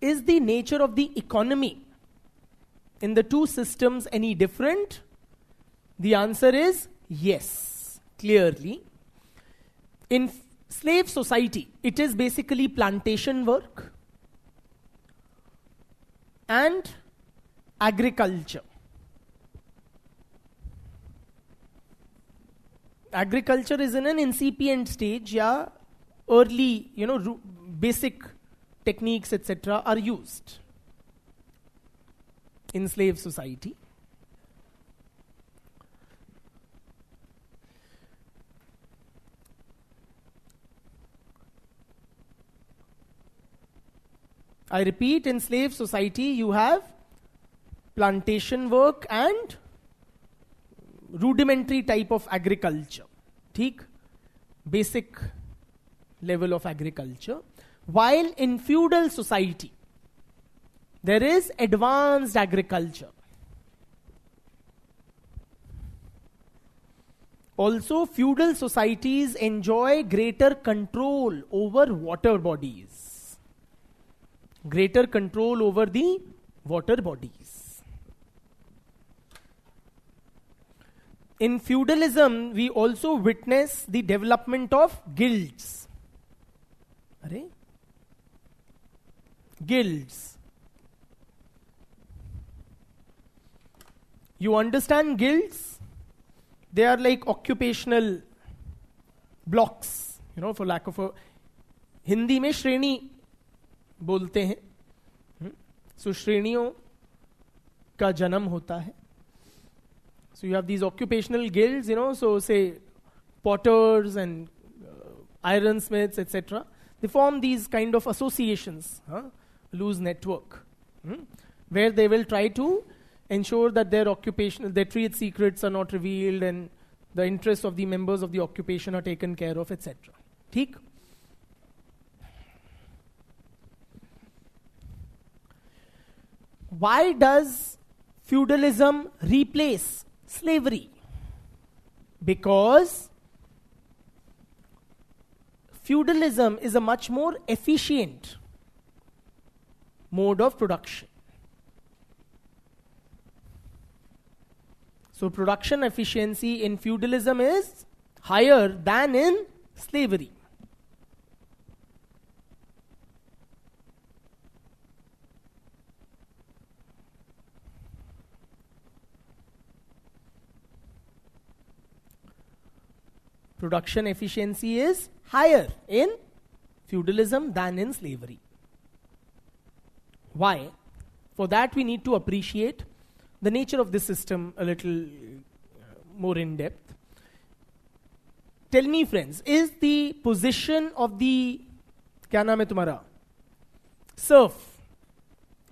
Is the nature of the economy in the two systems any different? The answer is yes, clearly. In slave society, it is basically plantation work and agriculture. Agriculture is in an incipient stage, early, basic techniques, etc. are used in slave society. I repeat, in slave society, you have plantation work and rudimentary type of agriculture. ठीक? Basic level of agriculture. While in feudal society, there is advanced agriculture. Also, feudal societies enjoy greater control over water bodies. Greater control over the water bodies. In feudalism, we also witness the development of guilds. Guilds. You understand guilds? They are like occupational blocks, for lack of a... Hindi में श्रेणी बोलते हैं. So श्रेणियों का जन्म होता है. So you have these occupational guilds, so say potters and ironsmiths, etc. They form these kind of associations, loose network, where they will try to ensure that their trade secrets are not revealed and the interests of the members of the occupation are taken care of, etc. ठीक? Why does feudalism replace slavery? Because feudalism is a much more efficient mode of production. So production efficiency in feudalism is higher than in slavery. Production efficiency is higher in feudalism than in slavery. Why? For that we need to appreciate the nature of this system a little more in depth. Tell me, friends, is the position of the क्या नाम है तुम्हारा serf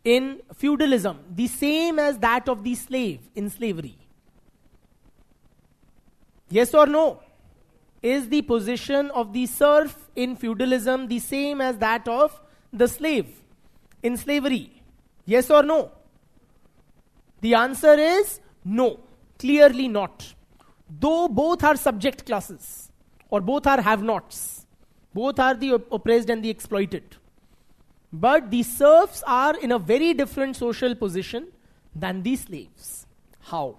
in feudalism the same as that of the slave in slavery? Yes or no? Is the position of the serf in feudalism the same as that of the slave in slavery? Yes or no? The answer is no, clearly not. Though both are subject classes, or both are have-nots, both are the oppressed and the exploited. But the serfs are in a very different social position than the slaves. How?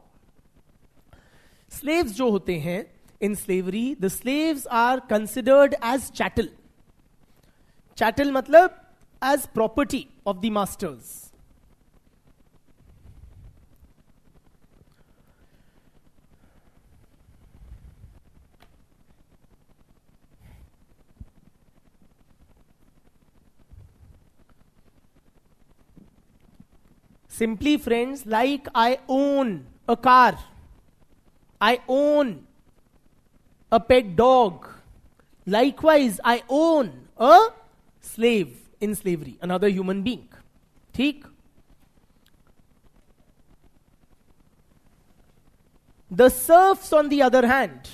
Slaves जो होते हैं in slavery, the slaves are considered as chattel. Chattel मतलब as property of the masters. Simply, friends, like I own a car, I own a pet dog. Likewise, I own a slave in slavery, another human being. ठीक? The serfs, on the other hand,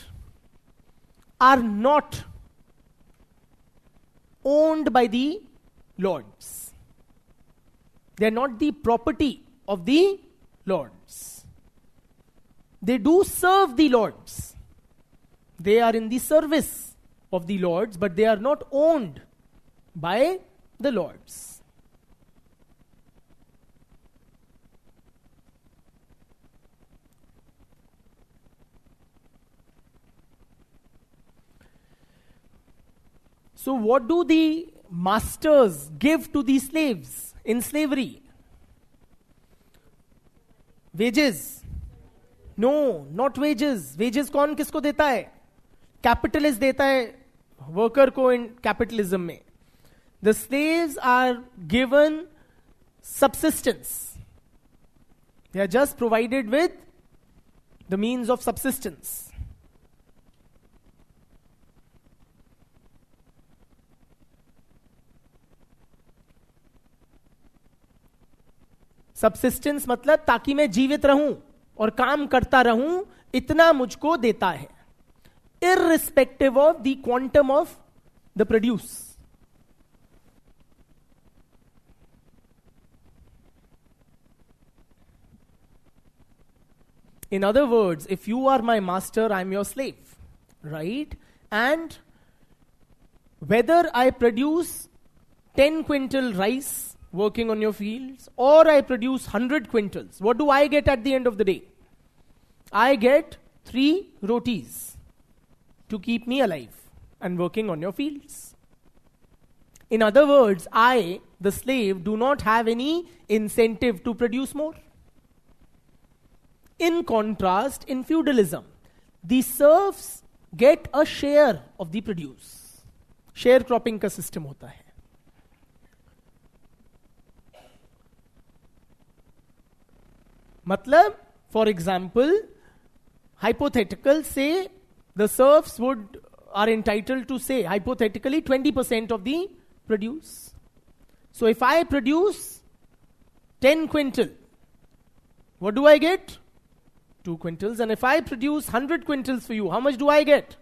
are not owned by the lords. They are not the property of the lords. They do serve the lords. They are in the service of the lords, but they are not owned by the lords. So what do the masters give to the slaves in slavery? Wages? No, not wages. Wages कौन किसको देता है? Capitalist देता है worker को in capitalism में. The slaves are given subsistence. They are just provided with the means of subsistence. Subsistence मतलब ताकि मैं जीवित रहूं और काम करता रहूं, इतना मुझको देता है. Irrespective of the quantum of the produce. In other words, if you are my master, I'm your slave, right? And whether I produce 10 quintal rice working on your fields, or I produce 100 quintals, what do I get at the end of the day? I get 3 rotis to keep me alive and working on your fields. In other words, I, the slave, do not have any incentive to produce more. In contrast, in feudalism, the serfs get a share of the produce. Sharecropping का system होता है. मतलब, for example, hypothetical, say the serfs are entitled to, say, hypothetically 20% of the produce. So if I produce 10 quintal, what do I get? 2 quintals. And if I produce 100 quintals for you, how much do I get?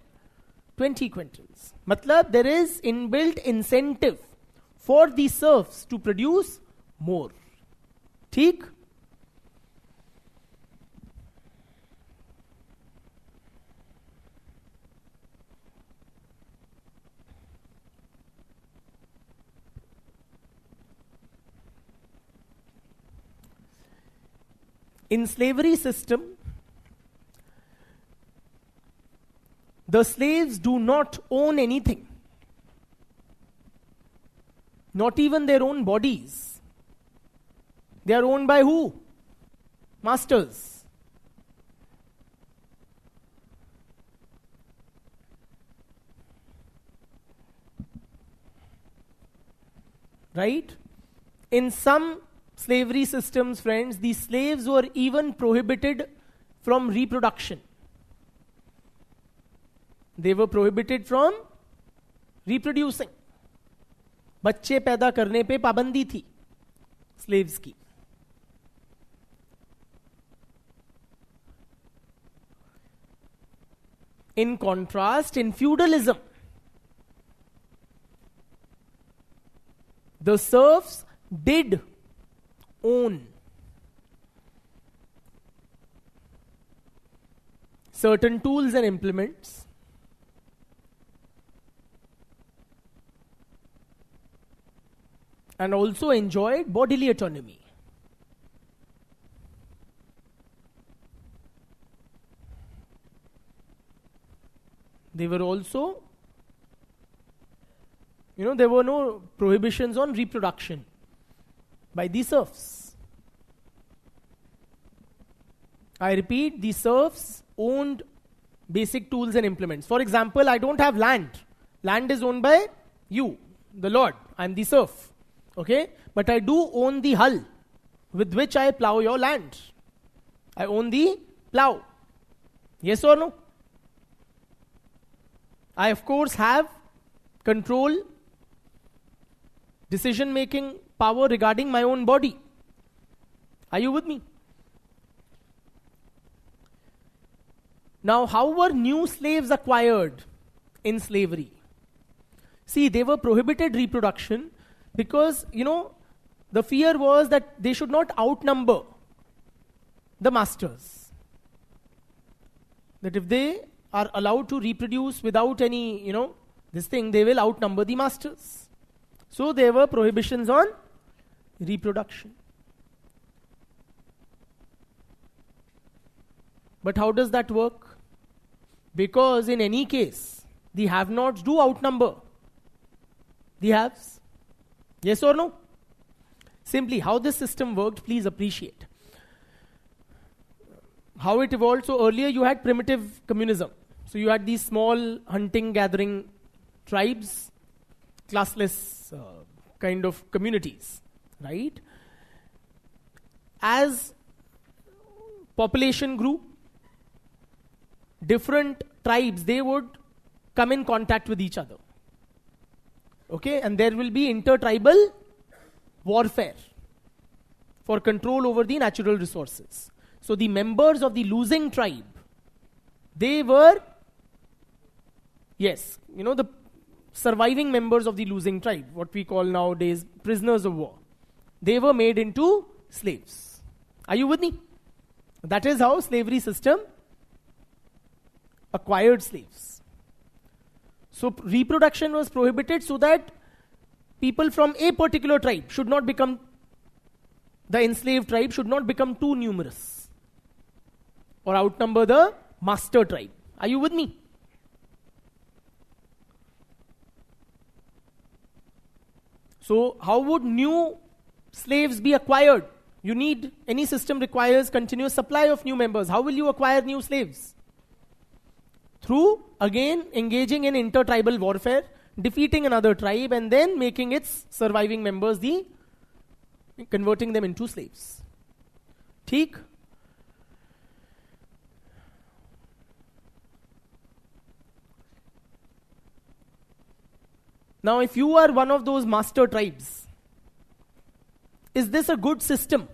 20 quintals. Matlab, there is inbuilt incentive for the serfs to produce more. ठीक? In slavery system, the slaves do not own anything. Not even their own bodies. They are owned by who? Masters. Right? In some slavery systems, friends, the slaves were even prohibited from reproduction. They were prohibited from reproducing. बच्चे पैदा करने पे पाबंदी थी slaves की. In contrast, in feudalism, the serfs did own certain tools and implements, and also enjoyed bodily autonomy. They were also, there were no prohibitions on reproduction by the serfs. I repeat, the serfs owned basic tools and implements. For example, I don't have land. Land is owned by you, the Lord. I'm the serf. Okay? But I do own the hull with which I plow your land. I own the plow. Yes or no? I, of course, have control, decision-making power regarding my own body. Are you with me? Now, how were new slaves acquired in slavery? See, they were prohibited reproduction because, the fear was that they should not outnumber the masters. That if they are allowed to reproduce without any, this thing, they will outnumber the masters. So there were prohibitions on reproduction. But how does that work? Because in any case, the have-nots do outnumber the haves. Yes or no? Simply, how this system worked, please appreciate. How it evolved, so earlier you had primitive communism. So you had these small hunting-gathering tribes, classless kind of communities, right? As population grew, different tribes, they would come in contact with each other. Okay, and there will be intertribal warfare for control over the natural resources. So the members of the losing tribe, they were, the surviving members of the losing tribe, what we call nowadays prisoners of war. They were made into slaves. Are you with me? That is how slavery system acquired slaves. So reproduction was prohibited so that people from a particular tribe should not become, the enslaved tribe should not become too numerous or outnumber the master tribe. Are you with me? So how would new slaves be acquired? Any system requires continuous supply of new members. How will you acquire new slaves? Through, again, engaging in intertribal warfare, defeating another tribe, and then making its surviving members converting them into slaves. ठीक? Now, if you are one of those master tribes, is this a good system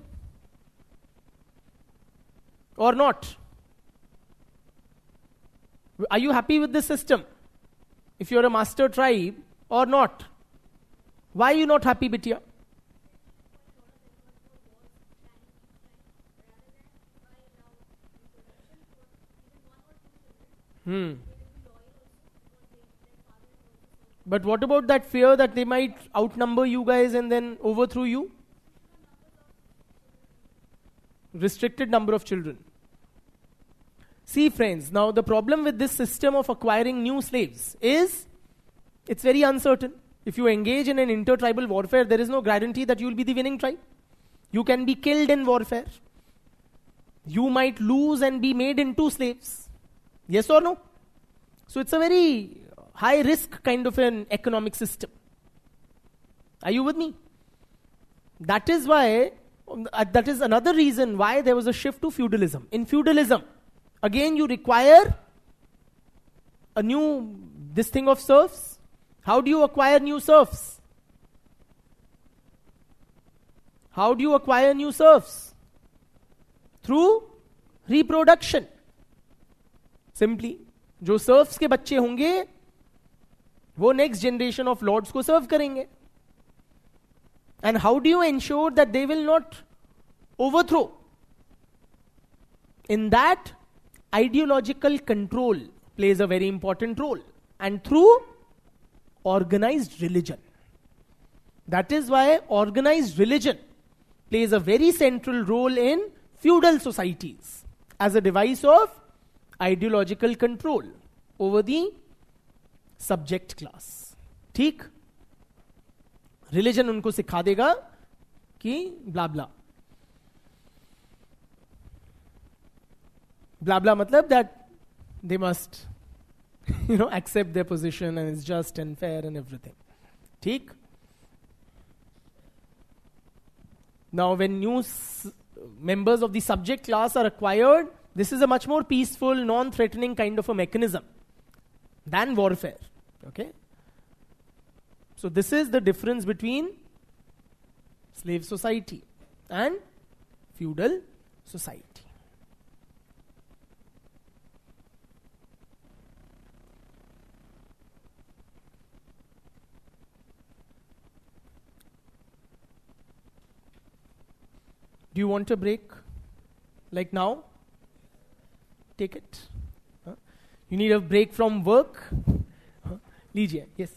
or not? Are you happy with this system? If you're a master tribe or not? Why are you not happy, Bitya? But what about that fear that they might outnumber you guys and then overthrow you? Restricted number of children. See, friends, now the problem with this system of acquiring new slaves is it's very uncertain. If you engage in an intertribal warfare, there is no guarantee that you will be the winning tribe. You can be killed in warfare. You might lose and be made into slaves. Yes or no? So it's a very high risk kind of an economic system. Are you with me? That is why, that is another reason why there was a shift to feudalism. In feudalism, again you require this thing of serfs. How do you acquire new serfs? How do you acquire new serfs? Through reproduction. Simply, जो serfs के बच्चे होंगे वो next generation of lords को serve करेंगे. And how do you ensure that they will not overthrow? In that, ideological control plays a very important role, and through organized religion. That is why organized religion plays a very central role in feudal societies as a device of ideological control over the subject class. ठीक? Religion उनको सिखा देगा कि blah blah. Blah blah मतलब that they must accept their position and it's just and fair and everything. ठीक? Now when new members of the subject class are acquired, this is a much more peaceful, non-threatening kind of a mechanism than warfare. Okay? So this is the difference between slave society and feudal society. Do you want a break? Like now? Take it. You need a break from work? लीजिए. Yes.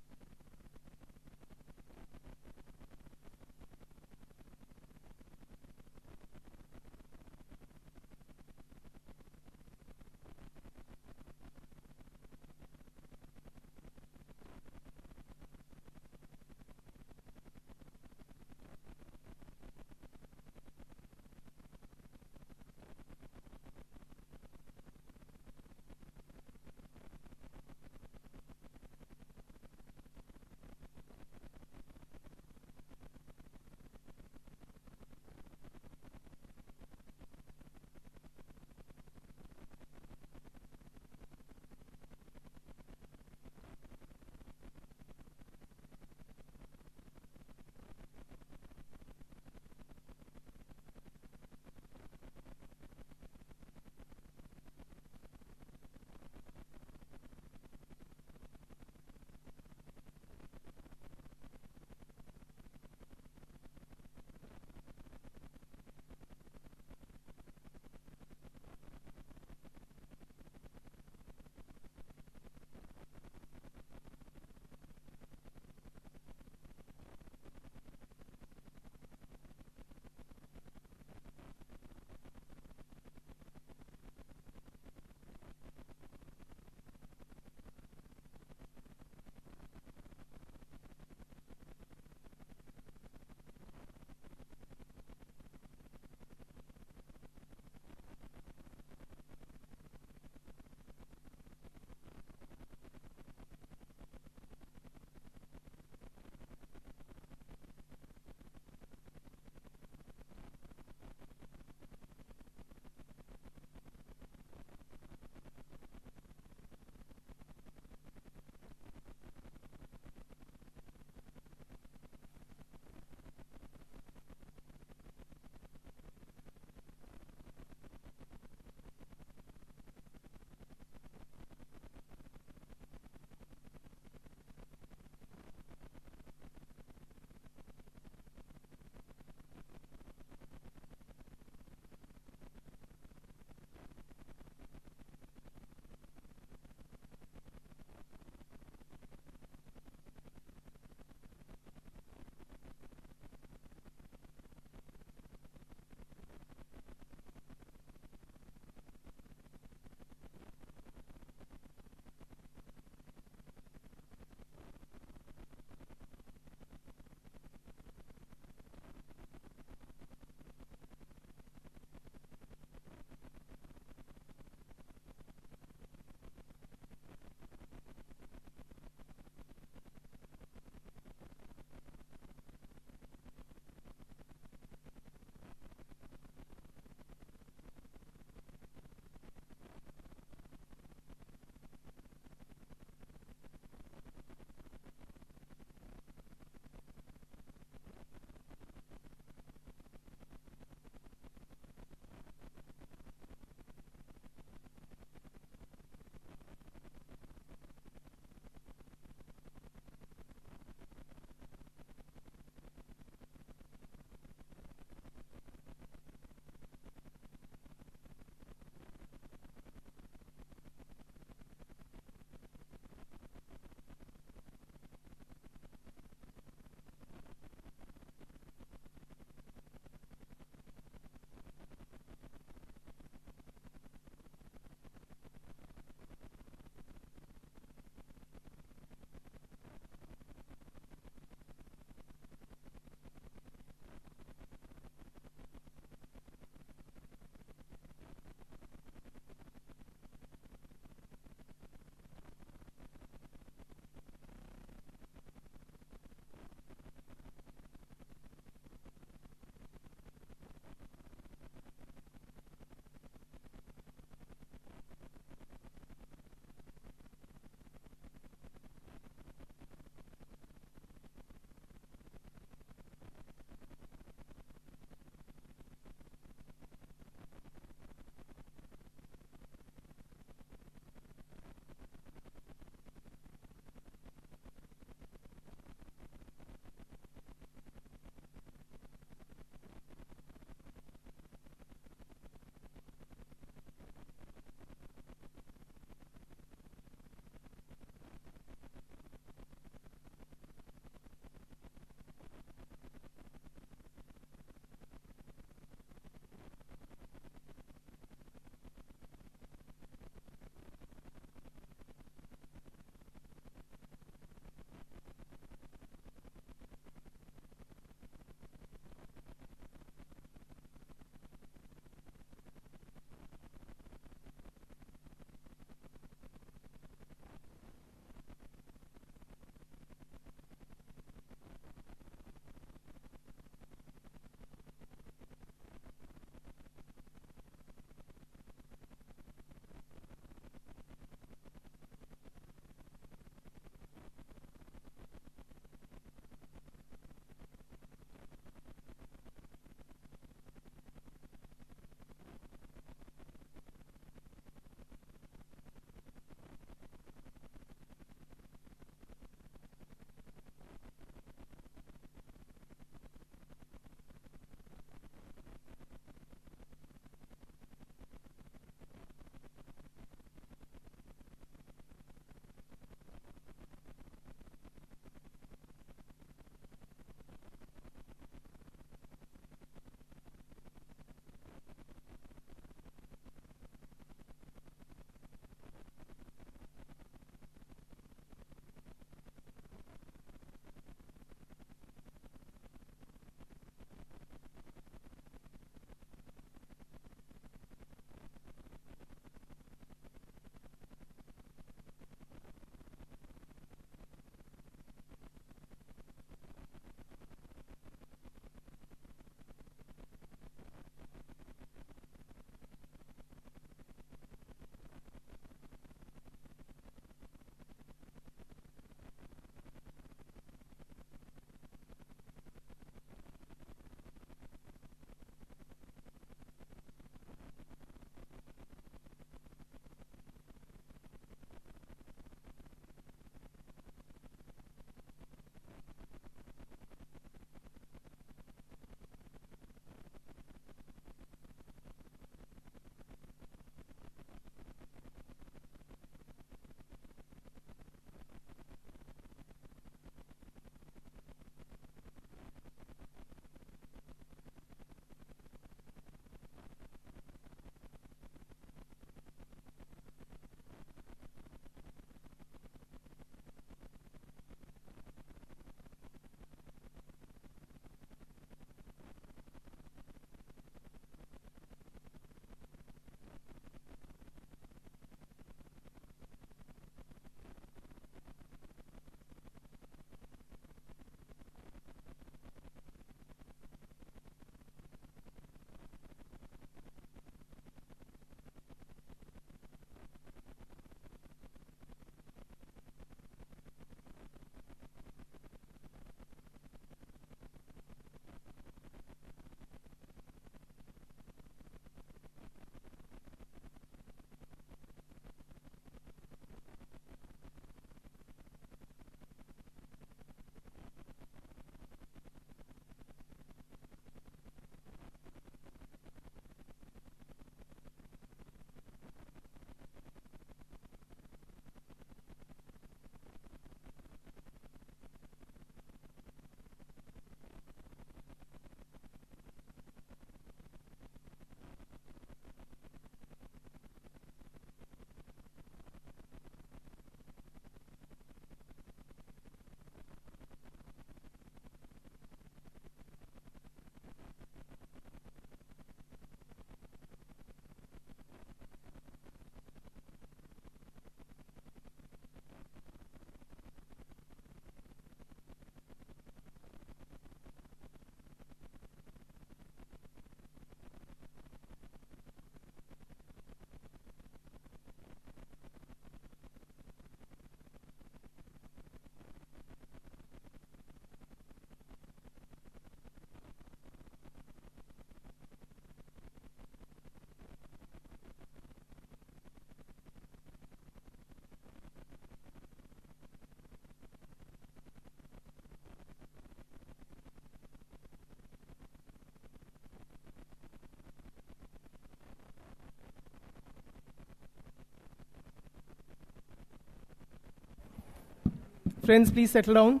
Friends, please settle down.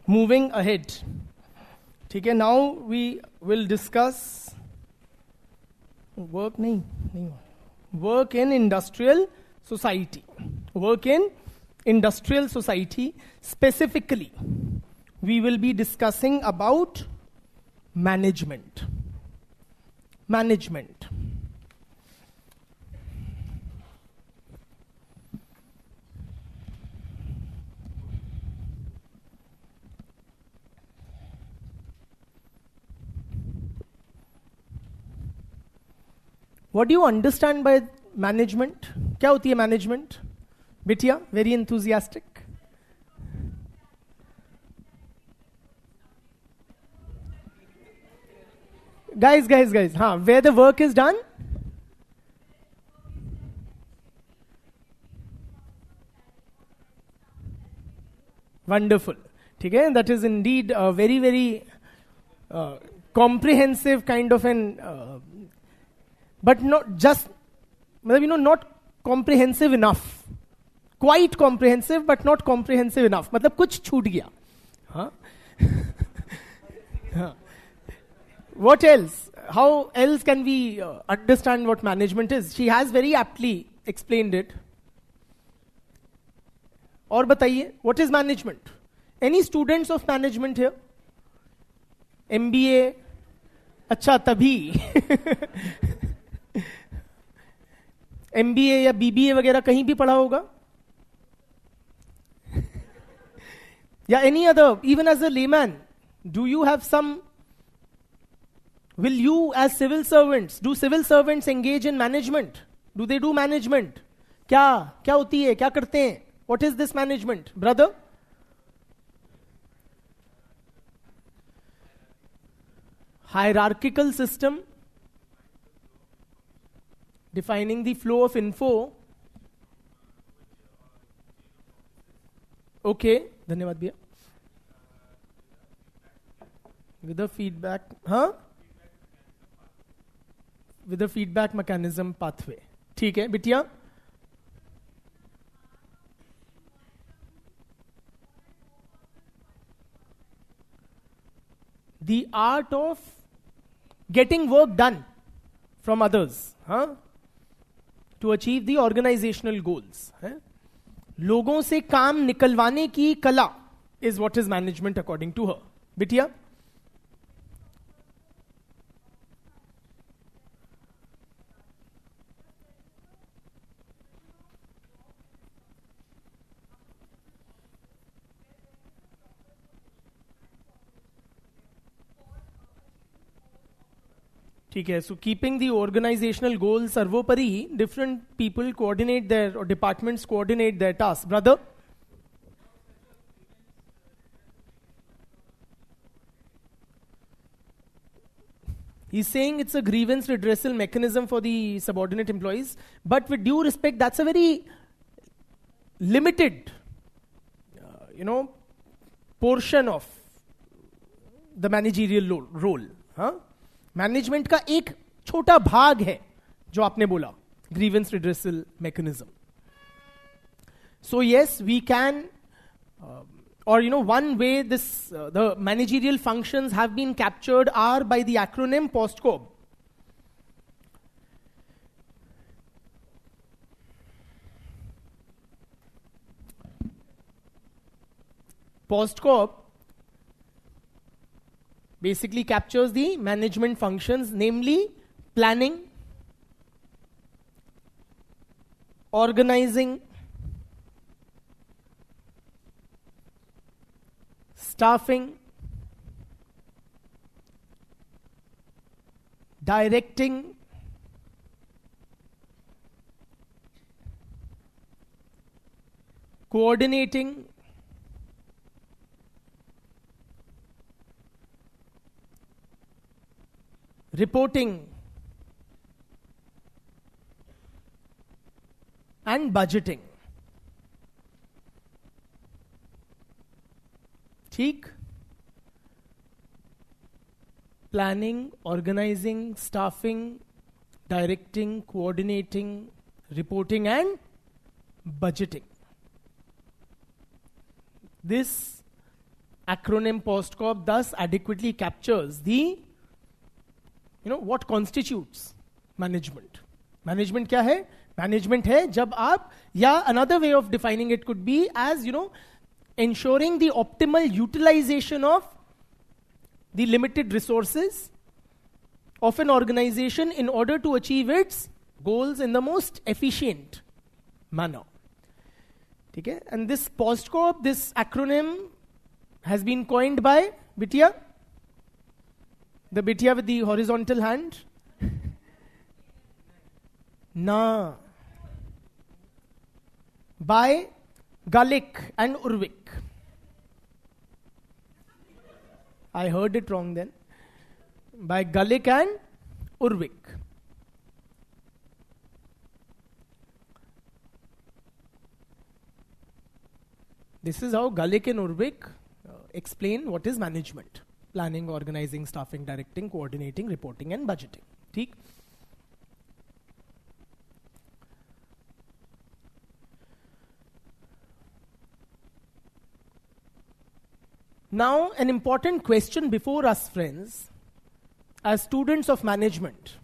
Moving ahead. ठीक है, now we will discuss work work in industrial society. Work in industrial society. Specifically, we will be discussing about management. Management. What do you understand by management? क्या होती है management? बिटिया, very enthusiastic. Guys, हाँ, where the work is done? Wonderful. ठीक है, that is indeed a very, very comprehensive kind of an but not just, not comprehensive enough. Quite comprehensive, but not comprehensive enough. मतलब कुछ छूट गया. हाँ? What else? How else can we understand what management is? She has very aptly explained it. और बताइए, what is management? Any students of management here? MBA? अच्छा, तभी. MBA या BBA वगैरह कहीं भी पढ़ा होगा? या any other, even as a layman, do you have some, will you as civil servants, do civil servants engage in management? Do they do management? क्या होती है, क्या करते हैं? What is this management, brother? Hierarchical system, defining the flow of info. Okay, धन्यवाद भैया. With a feedback, with a feedback mechanism pathway. ठीक है, बिटिया. The art of getting work done from others, to achieve the organizational goals. लोगों से काम निकलवाने की कला is what is management according to her. बिटिया? ठीक है, so keeping the organizational goals सर्वोपरि, different people coordinate their, or departments coordinate their tasks. Brother? He's saying it's a grievance redressal mechanism for the subordinate employees, but with due respect, that's a very limited, portion of the managerial role. Management का एक छोटा भाग है जो आपने बोला, grievance redressal mechanism. So yes, we can, or one way this the managerial functions have been captured are by the acronym POSTCOB. POSTCOB basically captures the management functions, namely planning, organizing, staffing, directing, coordinating, reporting, and budgeting. ठीक? Planning, organizing, staffing, directing, coordinating, reporting, and budgeting. This acronym POSTCOP thus adequately captures the, what constitutes management. Management क्या है? Management है जब आप, या another way of defining it could be as, ensuring the optimal utilization of the limited resources of an organization in order to achieve its goals in the most efficient manner. Okay? And this POSTCOP, this acronym, has been coined by Bitya. The Bitya with the horizontal hand. Na. By Galik and Urvik. I heard it wrong then. By Galik and Urvik. This is how Galik and Urvik explain what is management. Planning, organizing, staffing, directing, coordinating, reporting and budgeting. ठीक? Now, an important question before us, friends. As students of management,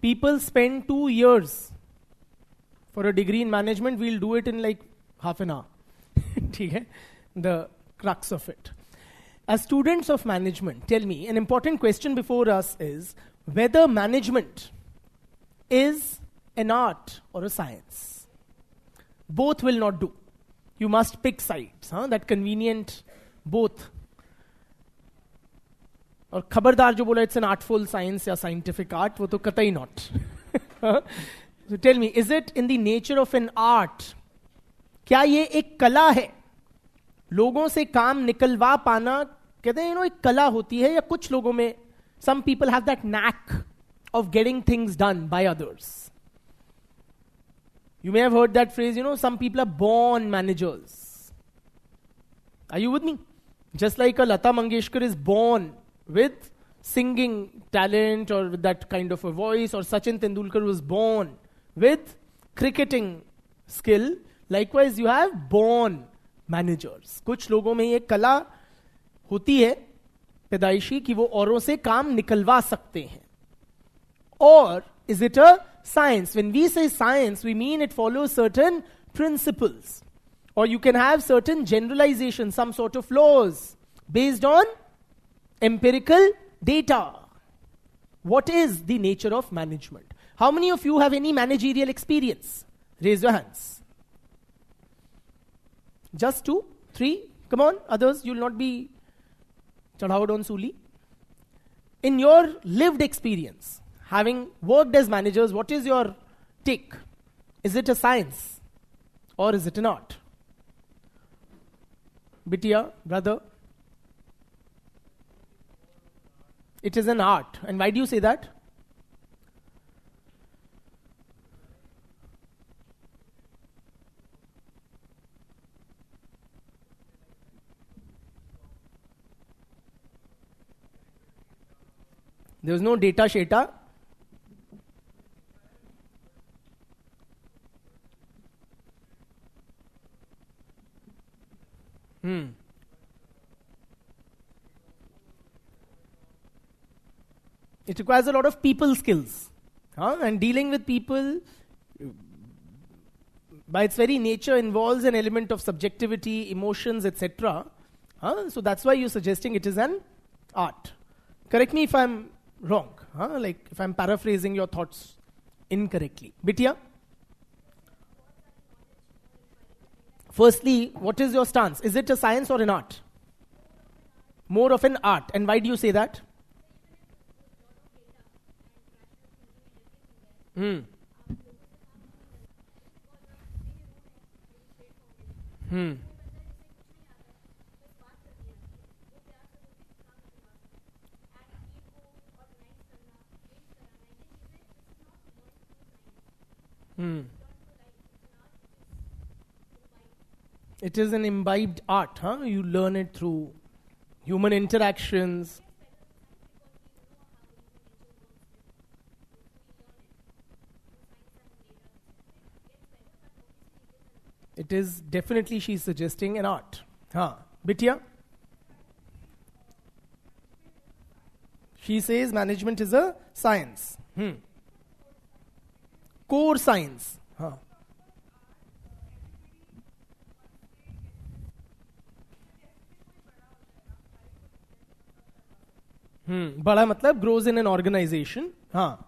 people spend 2 years for a degree in management. We'll do it in like half an hour. The crux of it. As students of management, tell me, an important question before us is whether management is an art or a science. Both will not do. You must pick sides. That convenient both. और खबरदार जो बोला it's an artful science या scientific art, वो तो कतई not. So tell me, is it in the nature of an art? क्या ये एक कला है? लोगों से काम निकलवा पाना, कहते हैं एक कला होती है, या कुछ लोगों में, some people have that knack of getting things done by others. You may have heard that phrase, some people are born managers. Are you with me? Just like a Lata Mangeshkar is born with singing talent or with that kind of a voice, or Sachin Tendulkar was born with cricketing skill. Likewise, you have born managers. कुछ लोगों में ये कला होती है पैदाइशी कि वो औरों से काम निकलवा सकते हैं. Or is it a science? When we say science, we mean it follows certain principles. Or you can have certain generalizations, some sort of laws based on empirical data. What is the nature of management? How many of you have any managerial experience? Raise your hands. Just 2, 3. Come on, others, you'll not be chadhawad on Suli. In your lived experience, having worked as managers, what is your take? Is it a science or is it an art? Bitya, brother? It is an art. And why do you say that? There was no data sheta. It requires a lot of people skills. And dealing with people, by its very nature, involves an element of subjectivity, emotions, etc. So that's why you're suggesting it is an art. Correct me if I'm wrong. Like if I'm paraphrasing your thoughts incorrectly. Bitya? Firstly, what is your stance? Is it a science or an art? More of an art. And why do you say that? It is an imbibed art. You learn it through human interactions. It is definitely, she's suggesting, an art. हाँ, बिटिया? She says management is a science. Core science. हाँ. बड़ा मतलब grows in an organization. हाँ.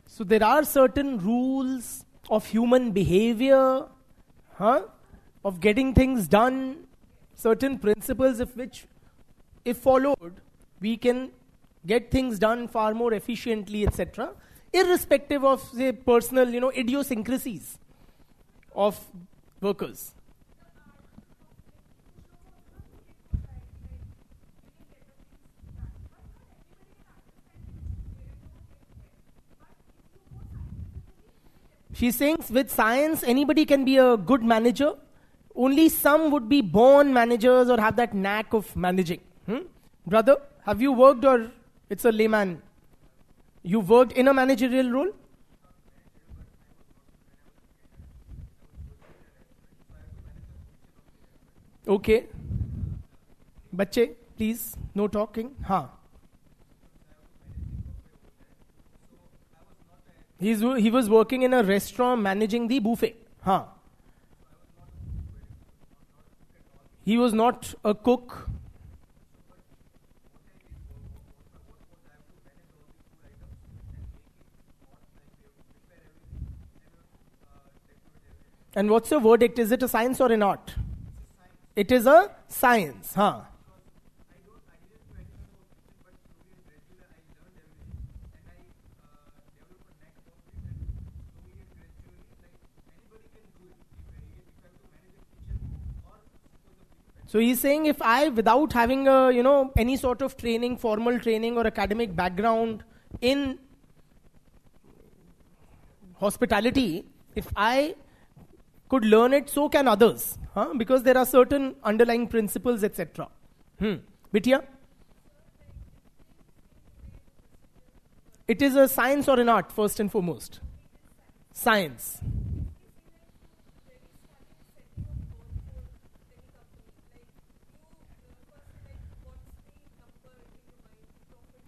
So there are certain rules of human behavior, of getting things done, certain principles of which, if followed, we can get things done far more efficiently, etc., irrespective of the personal, idiosyncrasies of workers. She's saying with science, anybody can be a good manager. Only some would be born managers or have that knack of managing. Brother, have you worked, or it's a layman? You worked in a managerial role? Okay. Bachche, please, no talking. हाँ. He was working in a restaurant managing the buffet. हाँ. He was not a cook. And what's your verdict? Is it a science or an art? It is a science. Huh. So he's saying, if I, without having a, any sort of training, formal training or academic background in hospitality, if I could learn it, so can others. Because there are certain underlying principles, etc. Bitya? It is a science or an art, first and foremost? Science.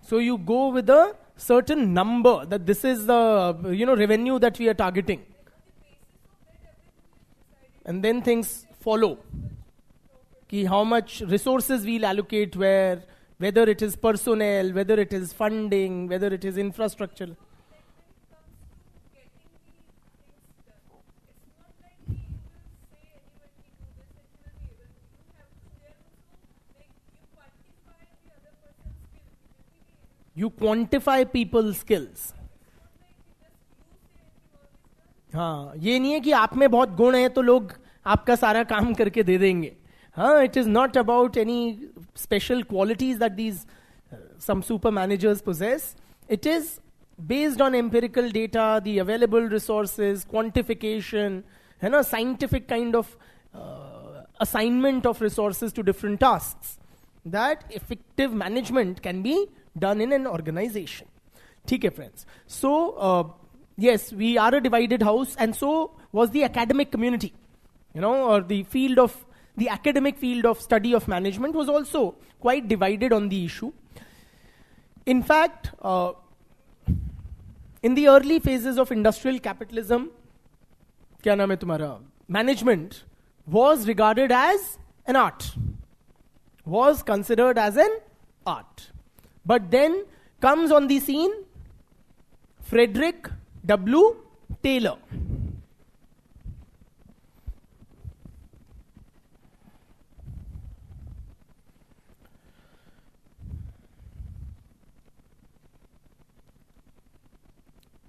So you go with a certain number, that this is the revenue that we are targeting. And then things follow. Ki how much resources we'll allocate where, whether it is personnel, whether it is funding, whether it is infrastructure. You quantify people's skills. हाँ, ये नहीं है कि आप में बहुत गुण है तो लोग आपका सारा काम करके दे देंगे. हाँ, it is not about any special qualities that these some super managers possess. It is based on empirical data, the available resources, quantification, scientific kind of assignment of resources to different tasks. That effective management can be done in an organization. ठीक है, friends. So, yes, we are a divided house, and so was the academic community. Or the academic field of study of management was also quite divided on the issue. In fact, in the early phases of industrial capitalism, क्या नाम है तुम्हारा? Management was regarded as an art. Was considered as an art. But then comes on the scene Frederick W. Taylor.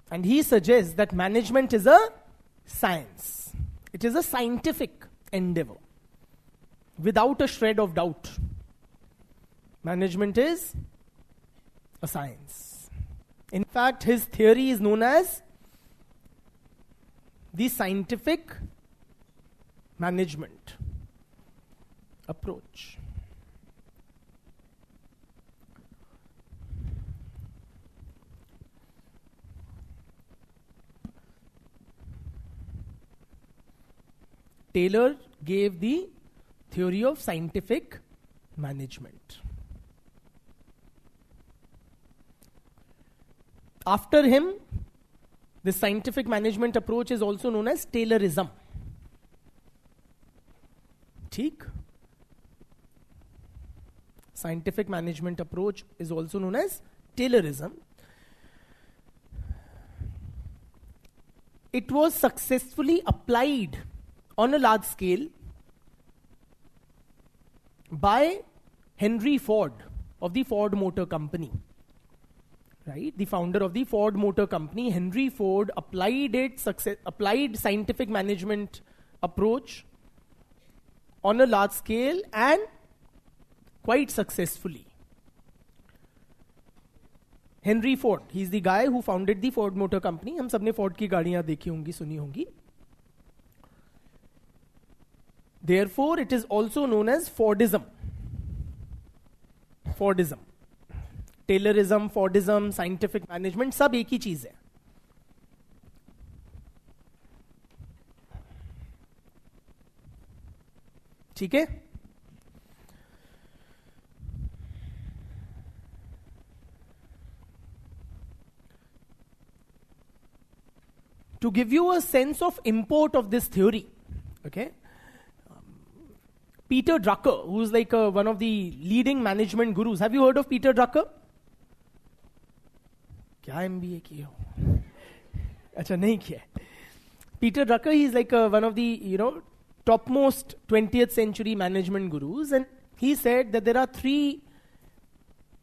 And he suggests that management is a science. It is a scientific endeavor. Without a shred of doubt. Management is a science. In fact, his theory is known as the scientific management approach. Taylor gave the theory of scientific management. After him, the scientific management approach is also known as Taylorism. ठीक? Scientific management approach is also known as Taylorism. It was successfully applied on a large scale by Henry Ford of the Ford Motor Company. Right? The founder of the Ford Motor Company, Henry Ford, applied scientific management approach on a large scale and quite successfully. Henry Ford, he's the guy who founded the Ford Motor Company. हम सबने Ford की गाड़ियां देखी होंगी, सुनी होंगी. Therefore, it is also known as Fordism. Fordism. Taylorism, Fordism, scientific management, सब एक ही चीज है. ठीक है? To give you a sense of import of this theory, okay? Peter Drucker, who is like one of the leading management gurus. Have you heard of Peter Drucker? क्या MBA किए हो? अच्छा नहीं किया. Peter Drucker, he is like one of the topmost 20th century management gurus, and he said that there are three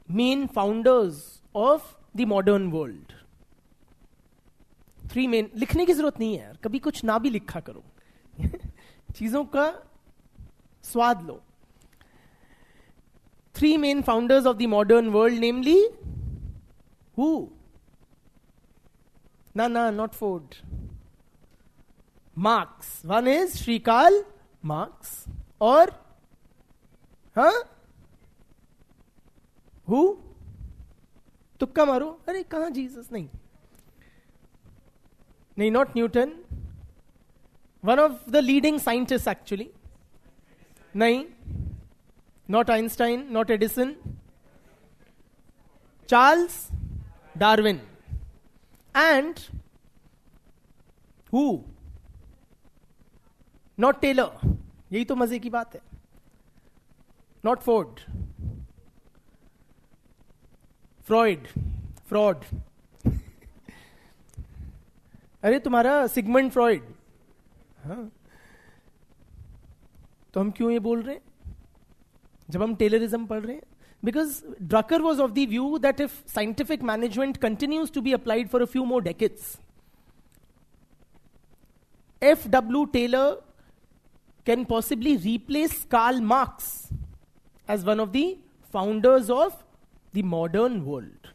main founders of the modern world. Three main. लिखने की जरूरत नहीं है यार, कभी कुछ ना भी लिखा करो. चीजों का स्वाद लो. Three main founders of the modern world, namely who? Not Ford. Marx. One is Shri Karl Marx. Or who? तुक्का मारो. अरे कहाँ जीसस? नहीं, not Newton. One of the leading scientists actually. नहीं, not Einstein, not Edison. Charles Darwin. And who? Not Taylor. यही तो मजे की बात है. Not Ford. Freud. अरे तुम्हारा सिगमंड फ्रॉइड. हाँ, तो हम क्यों ये बोल रहे हैं जब हम टेलरिज्म पढ़ रहे हैं? Because Drucker was of the view that if scientific management continues to be applied for a few more decades, F.W. Taylor can possibly replace Karl Marx as one of the founders of the modern world.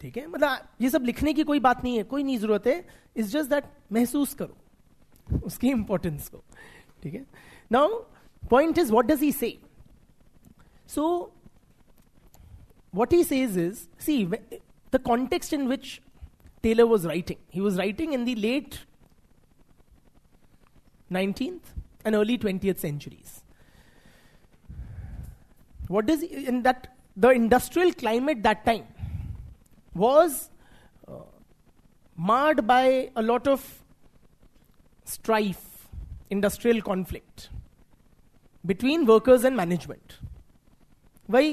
ठीक है? मतलब ये सब लिखने की कोई बात नहीं है, कोई नहीं जरूरत है. It's just that महसूस करो उसकी इंपॉर्टेंस को. ठीक है? Now, point is, what does he say? So, what he says is, see, the context in which Taylor was writing. He was writing in the late 19th and early 20th centuries. What does he, in that, the industrial climate that time was marred by a lot of strife, industrial conflict between workers and management. वही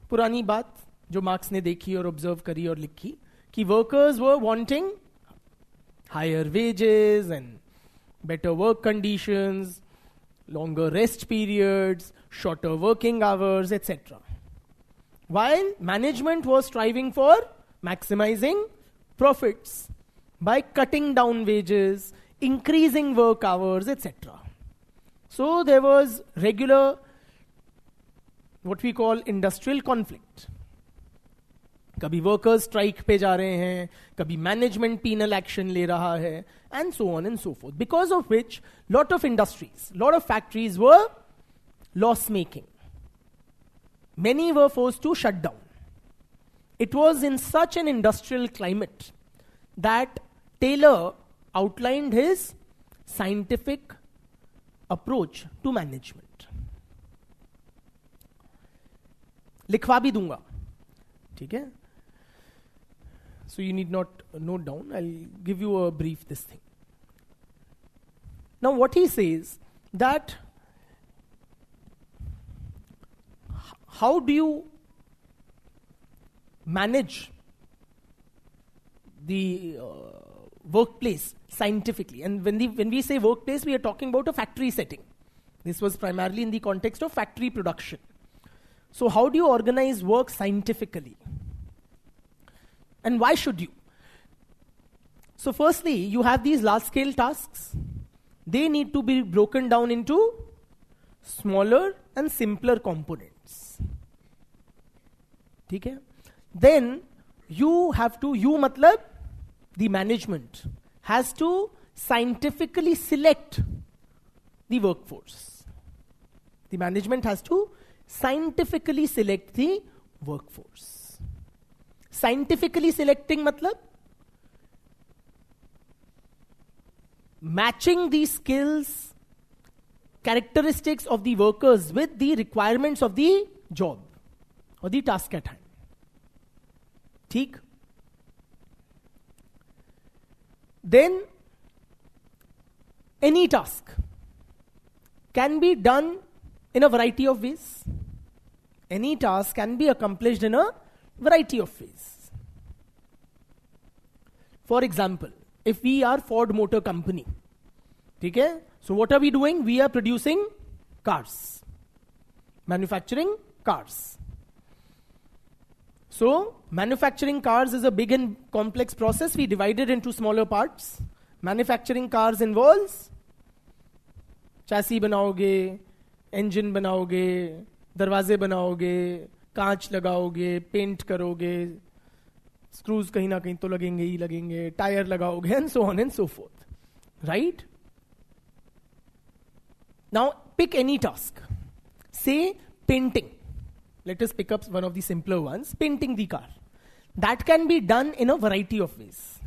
पुरानी बात जो marks ने देखी और observe करी और लिखी कि workers were wanting higher wages and better work conditions, longer rest periods, shorter working hours, etc. While management was striving for maximizing profits by cutting down wages, increasing work hours, etc. So there was regular, what we call industrial conflict. कभी workers strike पे जा रहे हैं, कभी management penal action ले रहा है, and so on and so fourth. Because of which lot of industries, lot of factories were loss making. Many were forced to shut down. It was in such an industrial climate that Taylor outlined his scientific approach to management. लिखवा भी दूंगा, ठीक है? So you need not note down. I'll give you a brief this thing. Now what he says that how do you manage the workplace scientifically? And when we say workplace, we are talking about a factory setting. This was primarily in the context of factory production. So how do you organize work scientifically? And why should you? So firstly, you have these large-scale tasks. They need to be broken down into smaller and simpler components. ठीक है? Then you have to, you matlab the management has to scientifically select the workforce. The management has to scientifically select the workforce. Scientifically selecting matlab matching the skills, characteristics of the workers with the requirements of the job or the task at hand. ठीक? Then any task can be done in a variety of ways. Any task can be accomplished in a variety of ways. For example, if we are Ford Motor Company, okay? So what are we doing? We are producing cars, manufacturing cars. So manufacturing cars is a big and complex process. We divide it into smaller parts. Manufacturing cars involves chassis बनाओगे, engine बनाओगे, दरवाजे बनाओगे, कांच लगाओगे, paint करोगे, screws कहीं ना कहीं तो लगेंगे ही लगेंगे, टायर लगाओगे, and so on and so forth. Right? Now pick any task. Say painting. Let us pick up one of the simpler ones, painting the car. That can be done in a variety of ways.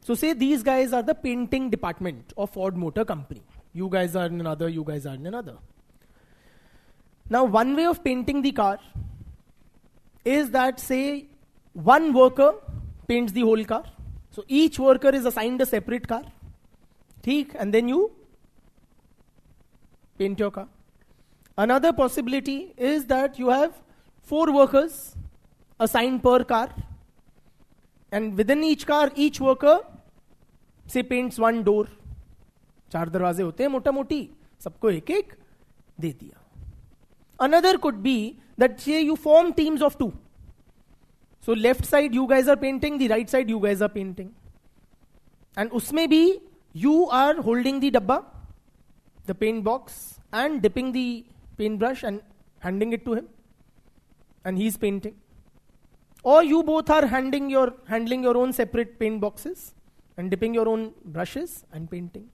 So say these guys are the painting department of Ford Motor Company. You guys are in another, you guys are in another. Now one way of painting the car is that say one worker paints the whole car. So each worker is assigned a separate car. ठीक? And then you paint your car. Another possibility is that you have 4 workers assigned per car. And within each car, each worker say paints one door. 4 दरवाजे होते हैं मोटा मोटी, सबको एक एक दे दिया. Another could be that say you form teams of 2. So left side you guys are painting, the right side you guys are painting. And usme bhi you are holding the dabba, the paint box, and dipping the paintbrush and handing it to him. And he's painting. Or you both are handling your own separate paint boxes and dipping your own brushes and painting.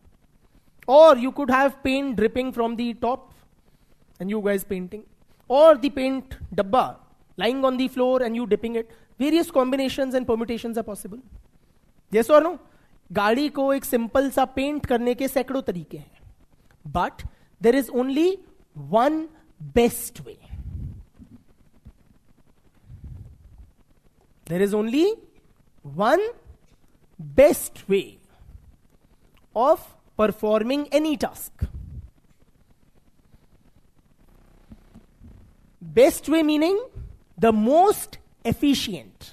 Or you could have paint dripping from the top and you guys painting. Or the paint dabba lying on the floor and you dipping it. Various combinations and permutations are possible. Yes or no? गाड़ी को एक simple सा paint करने के सैकड़ों तरीके हैं. But there is only one best way. There is only one best way of performing any task. Best way meaning the most efficient.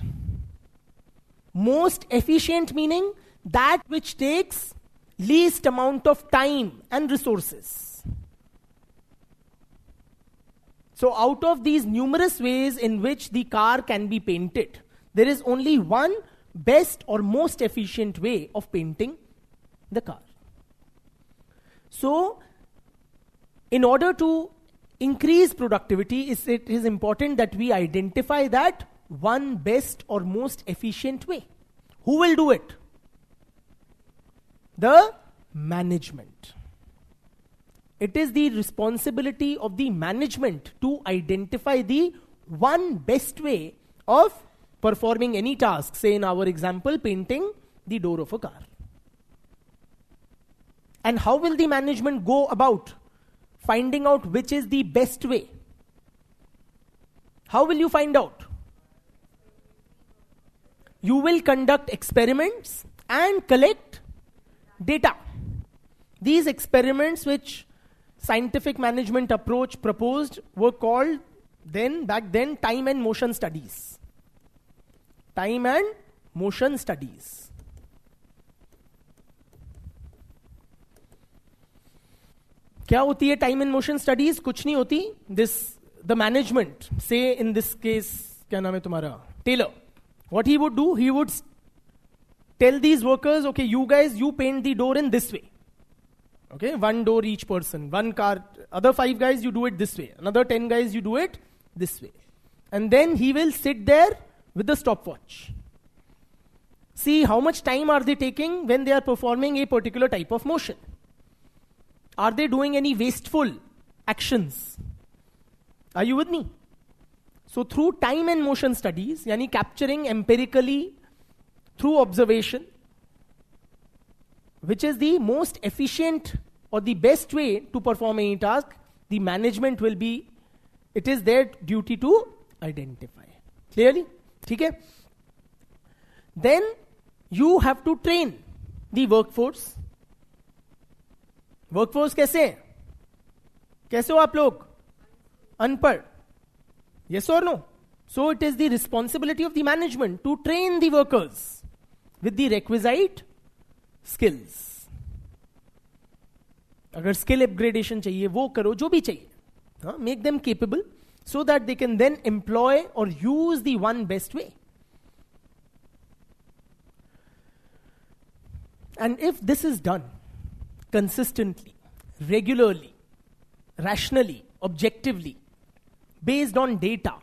Most efficient meaning that which takes least amount of time and resources. So out of these numerous ways in which the car can be painted, there is only one best or most efficient way of painting the car. So, in order to increase productivity, it is important that we identify that one best or most efficient way. Who will do it? The management. It is the responsibility of the management to identify the one best way of performing any task. Say in our example, painting the door of a car. And how will the management go about finding out which is the best way? How will you find out? You will conduct experiments and collect data. These experiments which scientific management approach proposed were called back then time and motion studies. Time and motion studies. क्या होती है time and motion studies? कुछ नहीं होती. The management, say in this case, क्या नाम है तुम्हारा? Taylor. What he would do, he would tell these workers, okay, you guys, you paint the door in this way. Okay, one door each person, one car. Other 5 guys, you do it this way. Another 10 guys, you do it this way. And then he will sit there with the stopwatch. See how much time are they taking when they are performing a particular type of motion. Are they doing any wasteful actions? Are you with me? So through time and motion studies, yani capturing empirically through observation, which is the most efficient or the best way to perform any task, the management will be, it is their duty to identify. Clearly? Okay? Then you have to train the workforce. Workforce कैसे है? कैसे हो आप लोग? अनपढ़. Yes or no? So it is the responsibility of the management to train the workers with the requisite skills. अगर skill upgradation चाहिए वो करो, जो भी चाहिए. Make them capable so that they can then employ or use the one best way. And if this is done consistently, regularly, rationally, objectively, based on data,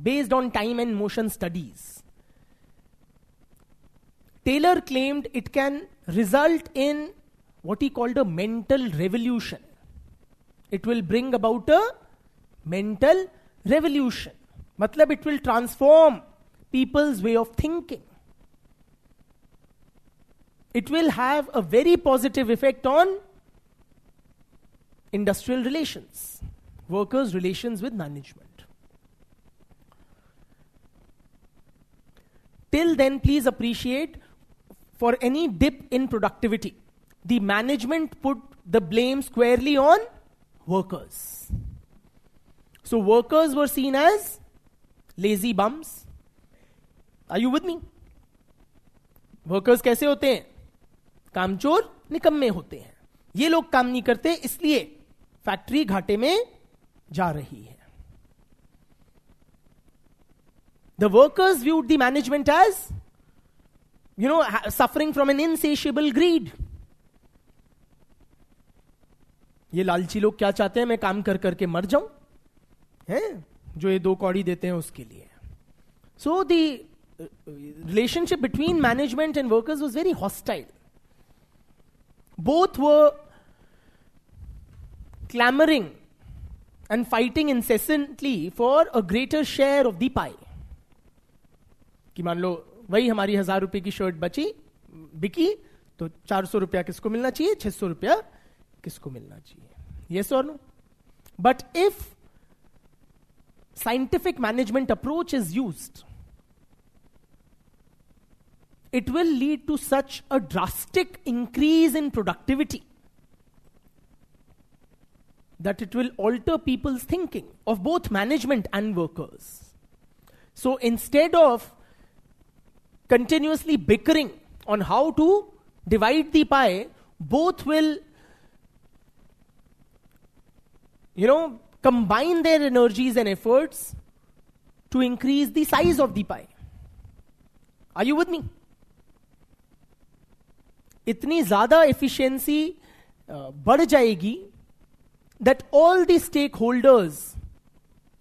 based on time and motion studies, Taylor claimed it can result in what he called a mental revolution. It will bring about a mental revolution. Matlab, it will transform people's way of thinking. It will have a very positive effect on industrial relations, workers' relations with management. Till then, please appreciate, for any dip in productivity, the management put the blame squarely on workers. So workers were seen as lazy bums. Are you with me? Workers कैसे होते हैं? कामचोर, निकम्मे होते हैं. ये लोग काम नहीं करते, इसलिए फैक्ट्री घाटे में जा रही है. The workers viewed the management as, suffering from an insatiable greed. ये लालची लोग क्या चाहते हैं? मैं काम कर करके मर जाऊं, हैं? जो ये 2 कौड़ी देते हैं उसके लिए. So the relationship between management and workers was very hostile. Both were clamoring and fighting incessantly for a greater share of the pie. कि मान लो वही हमारी 1000 रुपए की शर्ट बिकी, तो 400 रुपया किसको मिलना चाहिए? 600 रुपया किसको मिलना चाहिए? Yes or no? But if scientific management approach is used, it will lead to such a drastic increase in productivity that it will alter people's thinking of both management and workers. So instead of continuously bickering on how to divide the pie, both will, combine their energies and efforts to increase the size of the pie. Are you with me? इतनी ज़्यादा efficiency बढ़ जाएगी that all the stakeholders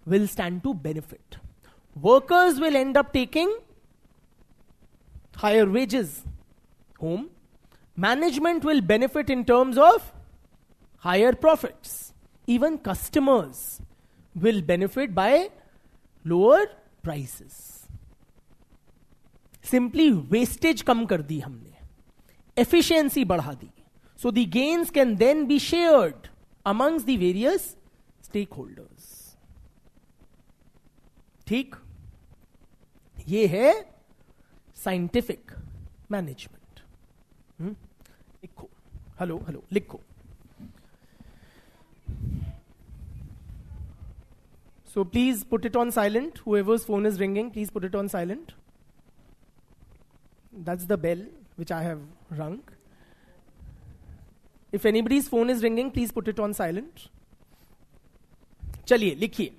will stand to benefit. Workers will end up taking higher wages home. Management will benefit in terms of higher profits. Even customers will benefit by lower prices. Simply wastage कम कर दी हमने, efficiency बढ़ा दी. So the gains can then be shared amongst the various stakeholders. ठीक, ये है scientific management. लिखो, hello लिखो. So please put it on silent. Whoever's phone is ringing, please put it on silent. That's the bell which I have rung. If anybody's phone is ringing, please put it on silent. चलिए लिखिए.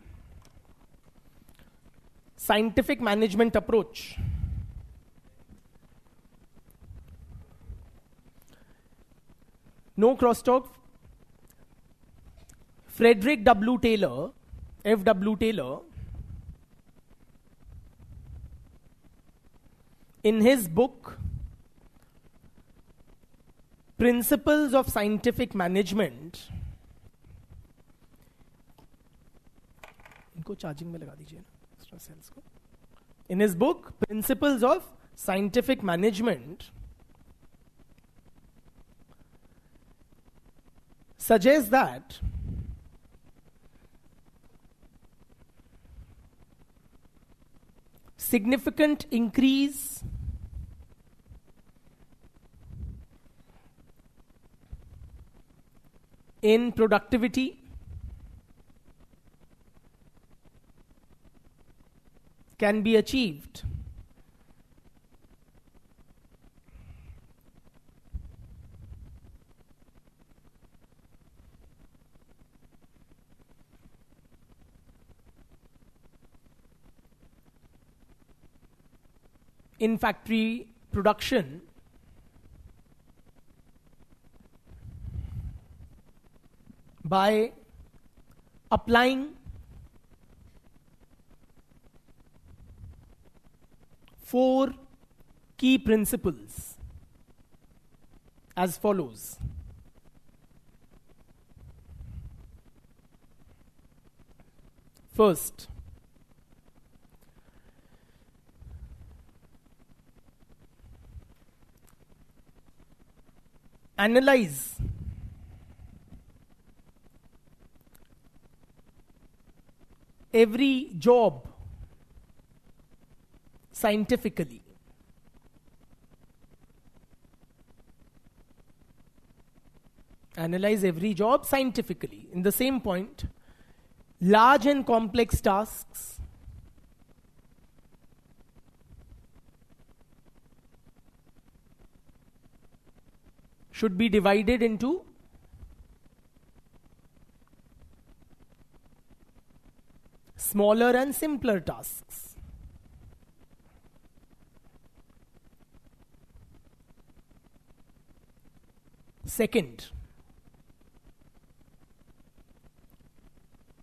Scientific management approach. No crosstalk. Frederick W. Taylor, F.W. Taylor, in his book Principles of Scientific Management, इनको charging में लगा दीजिए ना extra sales को. In his book Principles of Scientific Management suggests that significant increase in productivity can be achieved in factory production by applying 4 key principles as follows. First, analyze every job scientifically. Analyze every job scientifically. In the same point, large and complex tasks should be divided into smaller and simpler tasks. Second,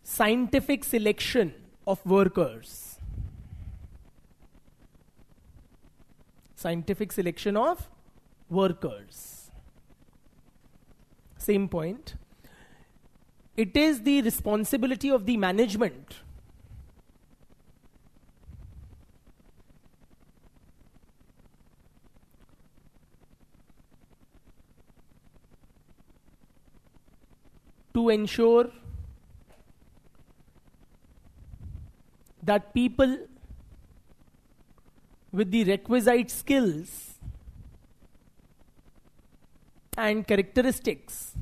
scientific selection of workers. Scientific selection of workers. Same point. It is the responsibility of the management to ensure that people with the requisite skills and characteristics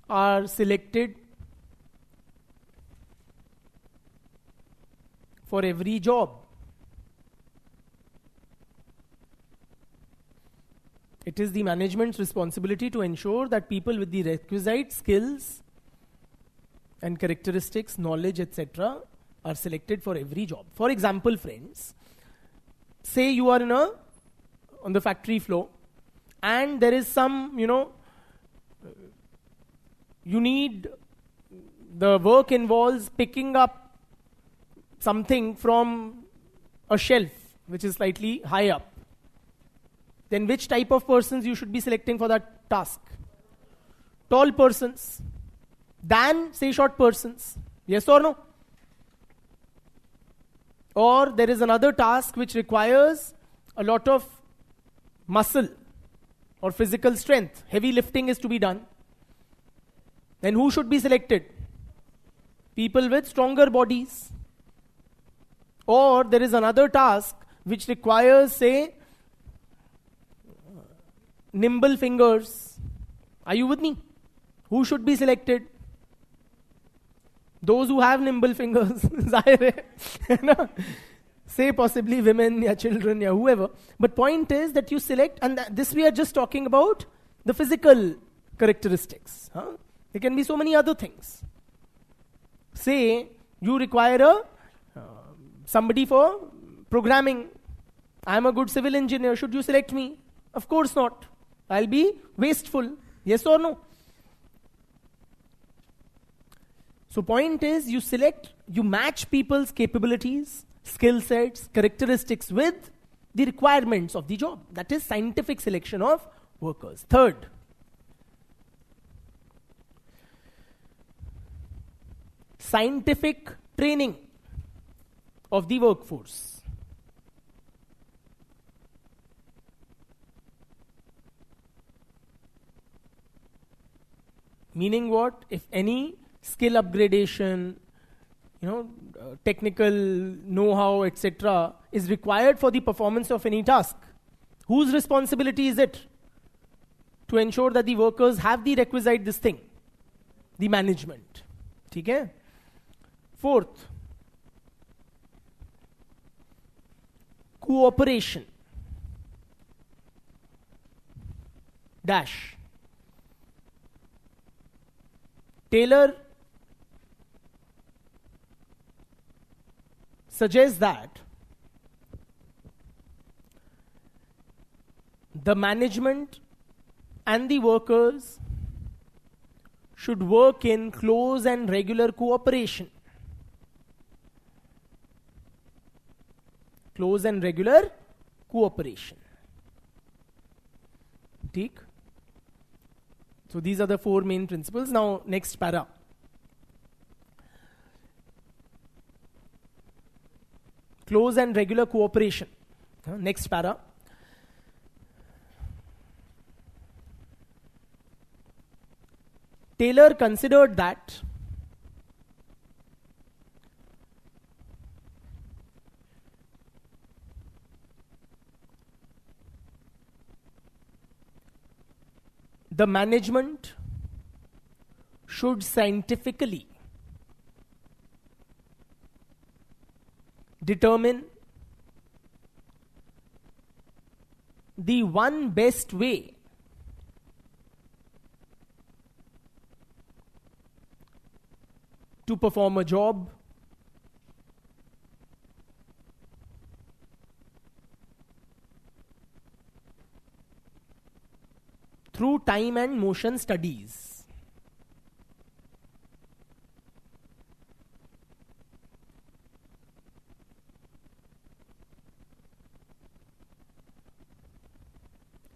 are selected for every job. It is the management's responsibility to ensure that people with the requisite skills and characteristics, knowledge, etc., are selected for every job. For example, friends, say you are on the factory floor, and there is some, you need, the work involves picking up something from a shelf which is slightly high up. Then which type of persons you should be selecting for that task? Tall persons than, say, short persons. Yes or no? Or there is another task which requires a lot of muscle or physical strength. Heavy lifting is to be done. Then who should be selected? People with stronger bodies. Or there is another task which requires, say, nimble fingers. Are you with me? Who should be selected? Those who have nimble fingers. Say possibly women, or children, or whoever. But point is that you select, and this we are just talking about the physical characteristics. There can be so many other things. Say you require somebody for programming. I am a good civil engineer. Should you select me? Of course not. I'll be wasteful. Yes or no? So point is, you match people's capabilities, skill sets, characteristics with the requirements of the job. That is scientific selection of workers. Third, scientific training of the workforce. Meaning what? If any skill upgradation, technical know-how, etc. is required for the performance of any task, whose responsibility is it to ensure that the workers have the requisite this thing? The management. Okay? Fourth, cooperation. Dash. Taylor suggests that the management and the workers should work in close and regular cooperation. Close and regular cooperation. Take. So these are the four main principles. Now, next para. Close and regular cooperation. Next para. Taylor considered that the management should scientifically determine the one best way to perform a job, through time and motion studies.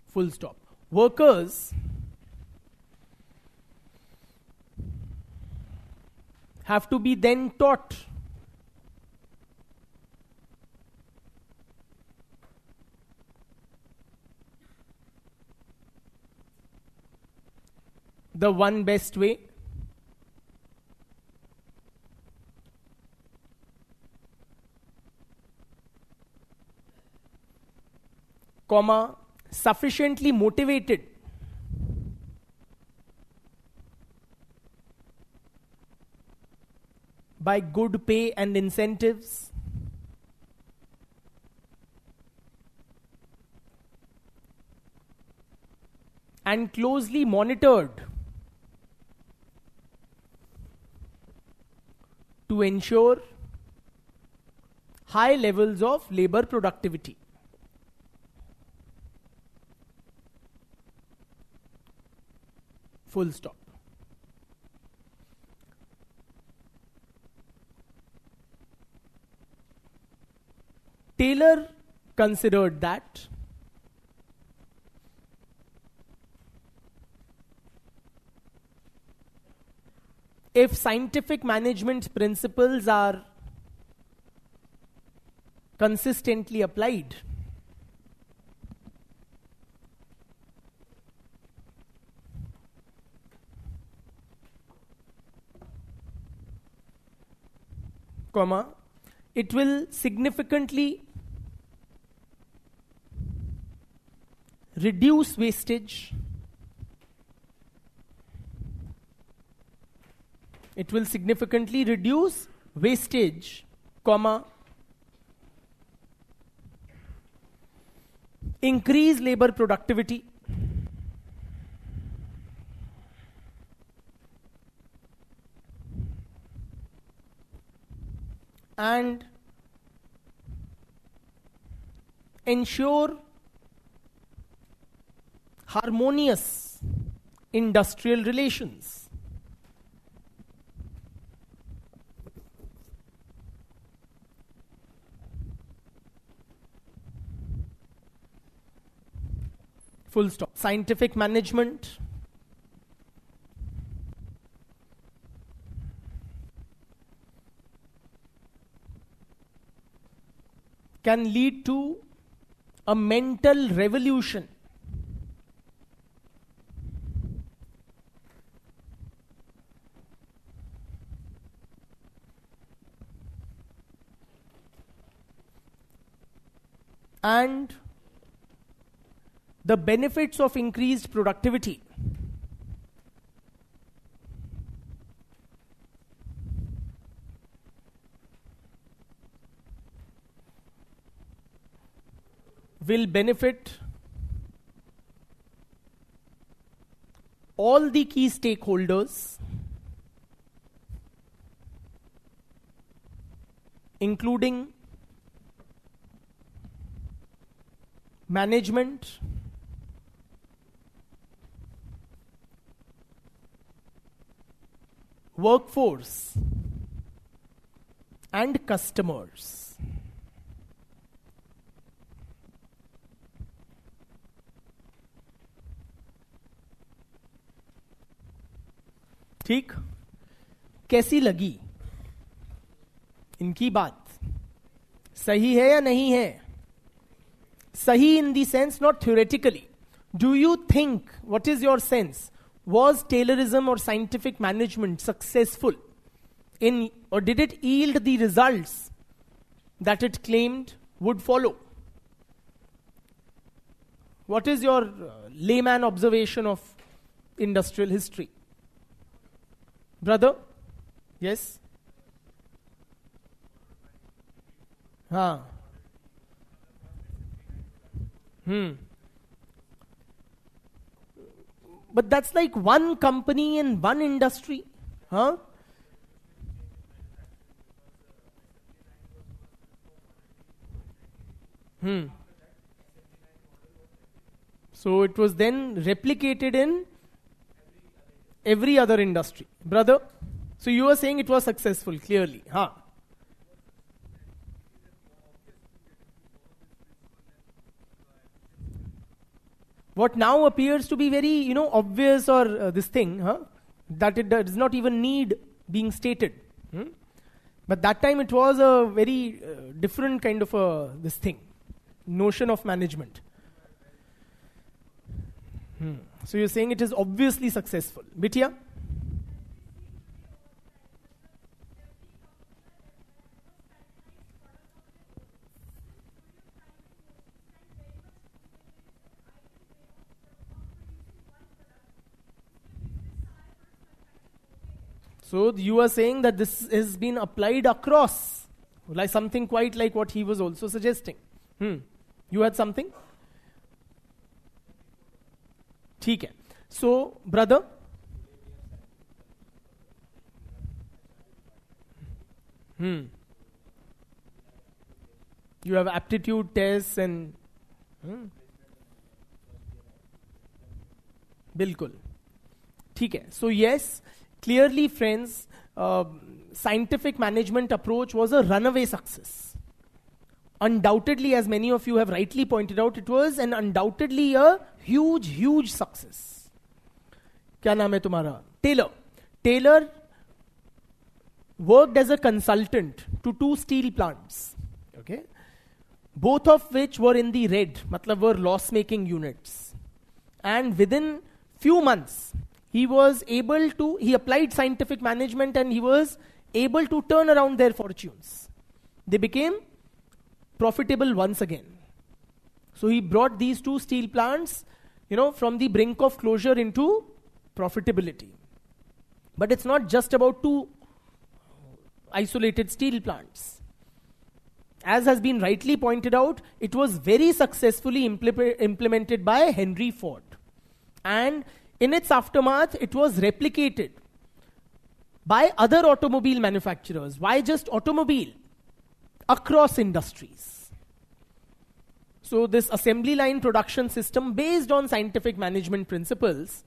Full stop. Workers have to be then taught the one best way comma sufficiently motivated by good pay and incentives, and closely monitored to ensure high levels of labor productivity. Full stop. Taylor considered that if scientific management principles are consistently applied, it will significantly reduce wastage. It will significantly reduce wastage, increase labor productivity, and ensure harmonious industrial relations. Full stop. Scientific management can lead to a mental revolution. And the benefits of increased productivity will benefit all the key stakeholders, including management, workforce, and customers. ठीक, कैसी लगी इनकी बात? सही है या नहीं है? सही in the sense not theoretically. Do you think, what is your sense? Was Taylorism or scientific management successful in, or did it yield the results that it claimed would follow? What is your layman observation of industrial history? Brother? Yes? But that's like one company and one industry. So it was then replicated in every other industry. Brother? So you were saying it was successful, clearly. What now appears to be very, obvious or this thing, that it does not even need being stated. But that time it was a very different kind of this thing, notion of management. So you're saying it is obviously successful. Bitya? So you are saying that this has been applied across, like something quite like what he was also suggesting. You had something? ठीक है. So, brother? You have aptitude tests and बिल्कुल ठीक है. So yes, clearly friends, scientific management approach was a runaway success. Undoubtedly, as many of you have rightly pointed out, it was an undoubtedly a huge success. क्या नाम है तुम्हारा? Taylor. Taylor worked as a consultant to 2 steel plants. Okay, both of which were in the red, matlab were loss-making units. And within few months, he applied scientific management and he was able to turn around their fortunes. They became profitable once again. So he brought these 2 steel plants, from the brink of closure into profitability. But it's not just about 2 isolated steel plants. As has been rightly pointed out, it was very successfully implemented by Henry Ford. And in its aftermath, it was replicated by other automobile manufacturers. Why just automobile? Across industries. So this assembly line production system based on scientific management principles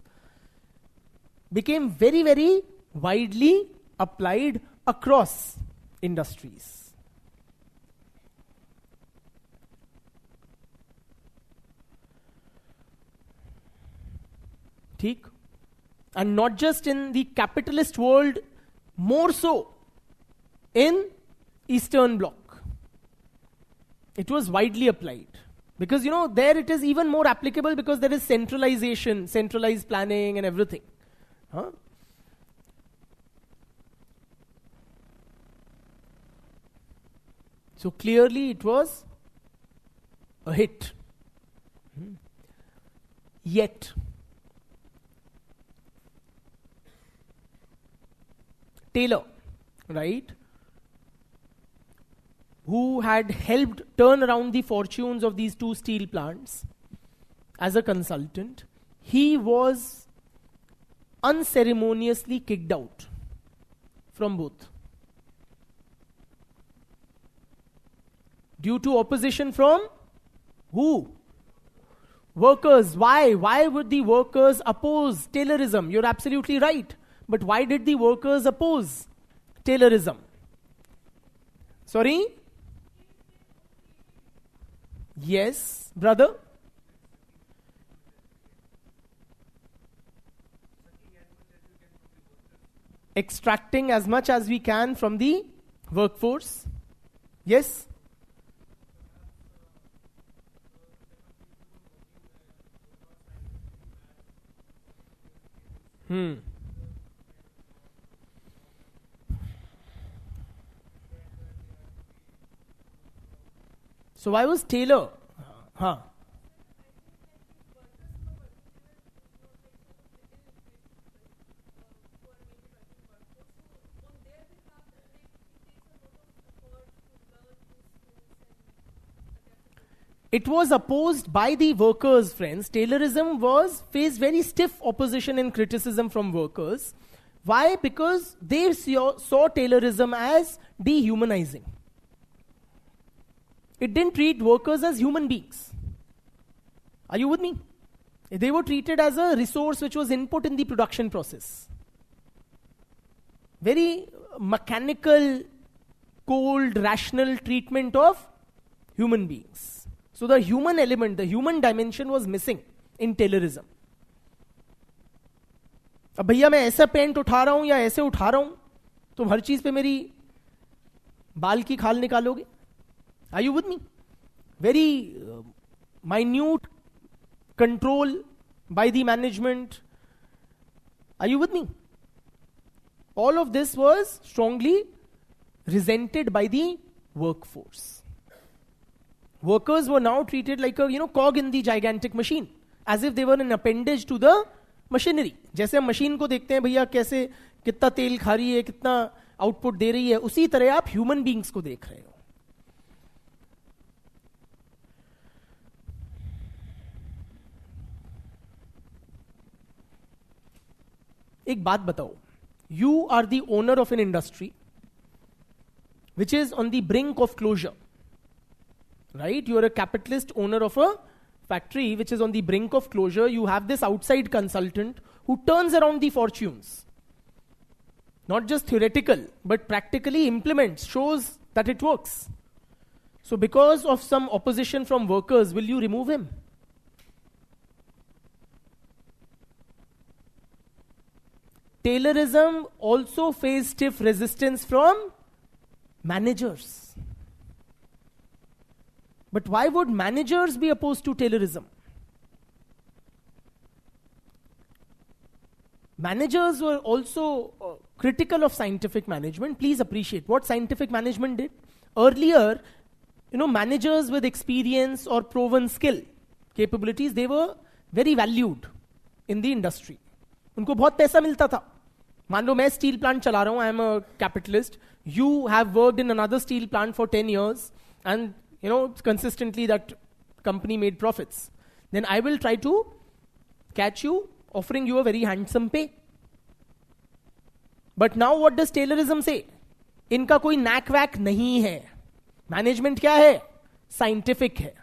became very widely applied across industries. ठीक? And not just in the capitalist world, more so in Eastern Bloc. It was widely applied. Because, there it is even more applicable because there is centralization, centralized planning and everything. Huh? So clearly it was a hit. Yet, Taylor, right, who had helped turn around the fortunes of these 2 steel plants as a consultant, he was unceremoniously kicked out from both. Due to opposition from who? Workers. Why? Why would the workers oppose Taylorism? You're absolutely right. But why did the workers oppose Taylorism? Sorry? Yes, brother? Extracting as much as we can from the workforce. Yes? So why was Taylor? It was opposed by the workers, friends. Taylorism faced very stiff opposition and criticism from workers. Why? Because they saw Taylorism as dehumanizing. It didn't treat workers as human beings. Are you with me? They were treated as a resource which was input in the production process. Very mechanical, cold, rational treatment of human beings. So the human element, the human dimension was missing in Taylorism. अब भैया मैं ऐसा paint उठा रहा हूं या ऐसे उठा रहा हूं, तुम हर चीज पे मेरी बाल की खाल निकालोगे? Are you with me? Very minute control by the management. Are you with me? All of this was strongly resented by the workforce. Workers were now treated like a cog in the gigantic machine, as if they were an appendage to the machinery. जैसे हम machine को देखते हैं भैया कैसे कितना तेल खा रही है, कितना आउटपुट दे रही है, उसी तरह आप ह्यूमन बींग्स को देख रहे हो. एक बात बताओ, you are the owner of an industry which is on the brink of closure. right? You are a capitalist owner of a factory which is on the brink of closure. You have this outside consultant who turns around the fortunes. Not just theoretical, but practically implements, shows that it works. So because of some opposition from workers, will you remove him? Taylorism also faced stiff resistance from managers. But why would managers be opposed to Taylorism? Managers were also critical of scientific management. Please appreciate what scientific management did. Earlier, managers with experience or proven skill, capabilities, they were very valued in the industry. उनको बहुत पैसा मिलता था. मान लो मैं steel plant चला रहा हूँ, आई am a capitalist, you have worked in another steel plant for 10 years and consistently that company made profits. Then I will try to catch you, offering you a very handsome pay. But now what does Taylorism say? इनका कोई NAAC वैक नहीं है. Management क्या है? Scientific है.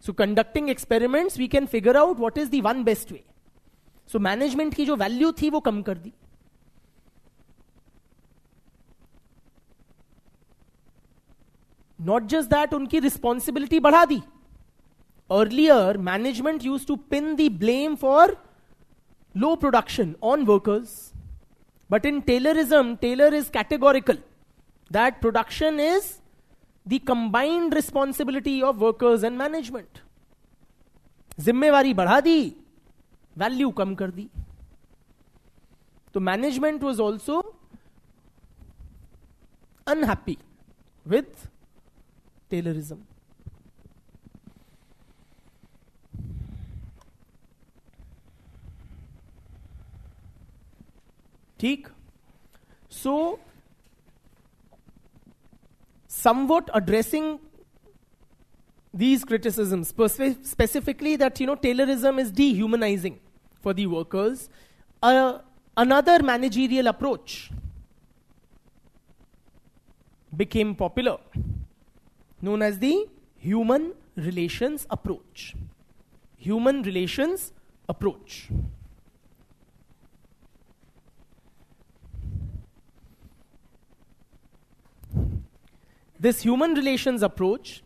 So conducting experiments, we can figure out what is the one best way. So management की जो value थी वो कम कर दी. Not just that, उनकी रिस्पॉन्सिबिलिटी बढ़ा दी. Earlier, management used to pin the blame for low production on workers. But in Taylorism, Taylor is categorical that production is the combined responsibility of workers and management. जिम्मेवारी बढ़ा दी, value कम कर दी. तो management was also unhappy with Taylorism. ठीक? So, somewhat addressing these criticisms, specifically that Taylorism is dehumanizing for the workers. Another managerial approach became popular, known as the human relations approach. Human relations approach. This human relations approach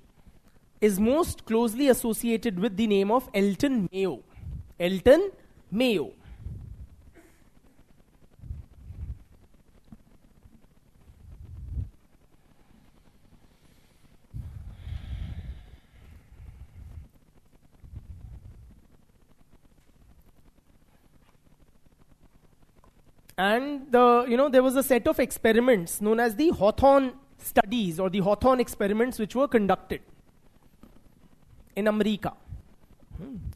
is most closely associated with the name of Elton Mayo. Elton Mayo. And there was a set of experiments known as the Hawthorne studies or the Hawthorne experiments which were conducted in America.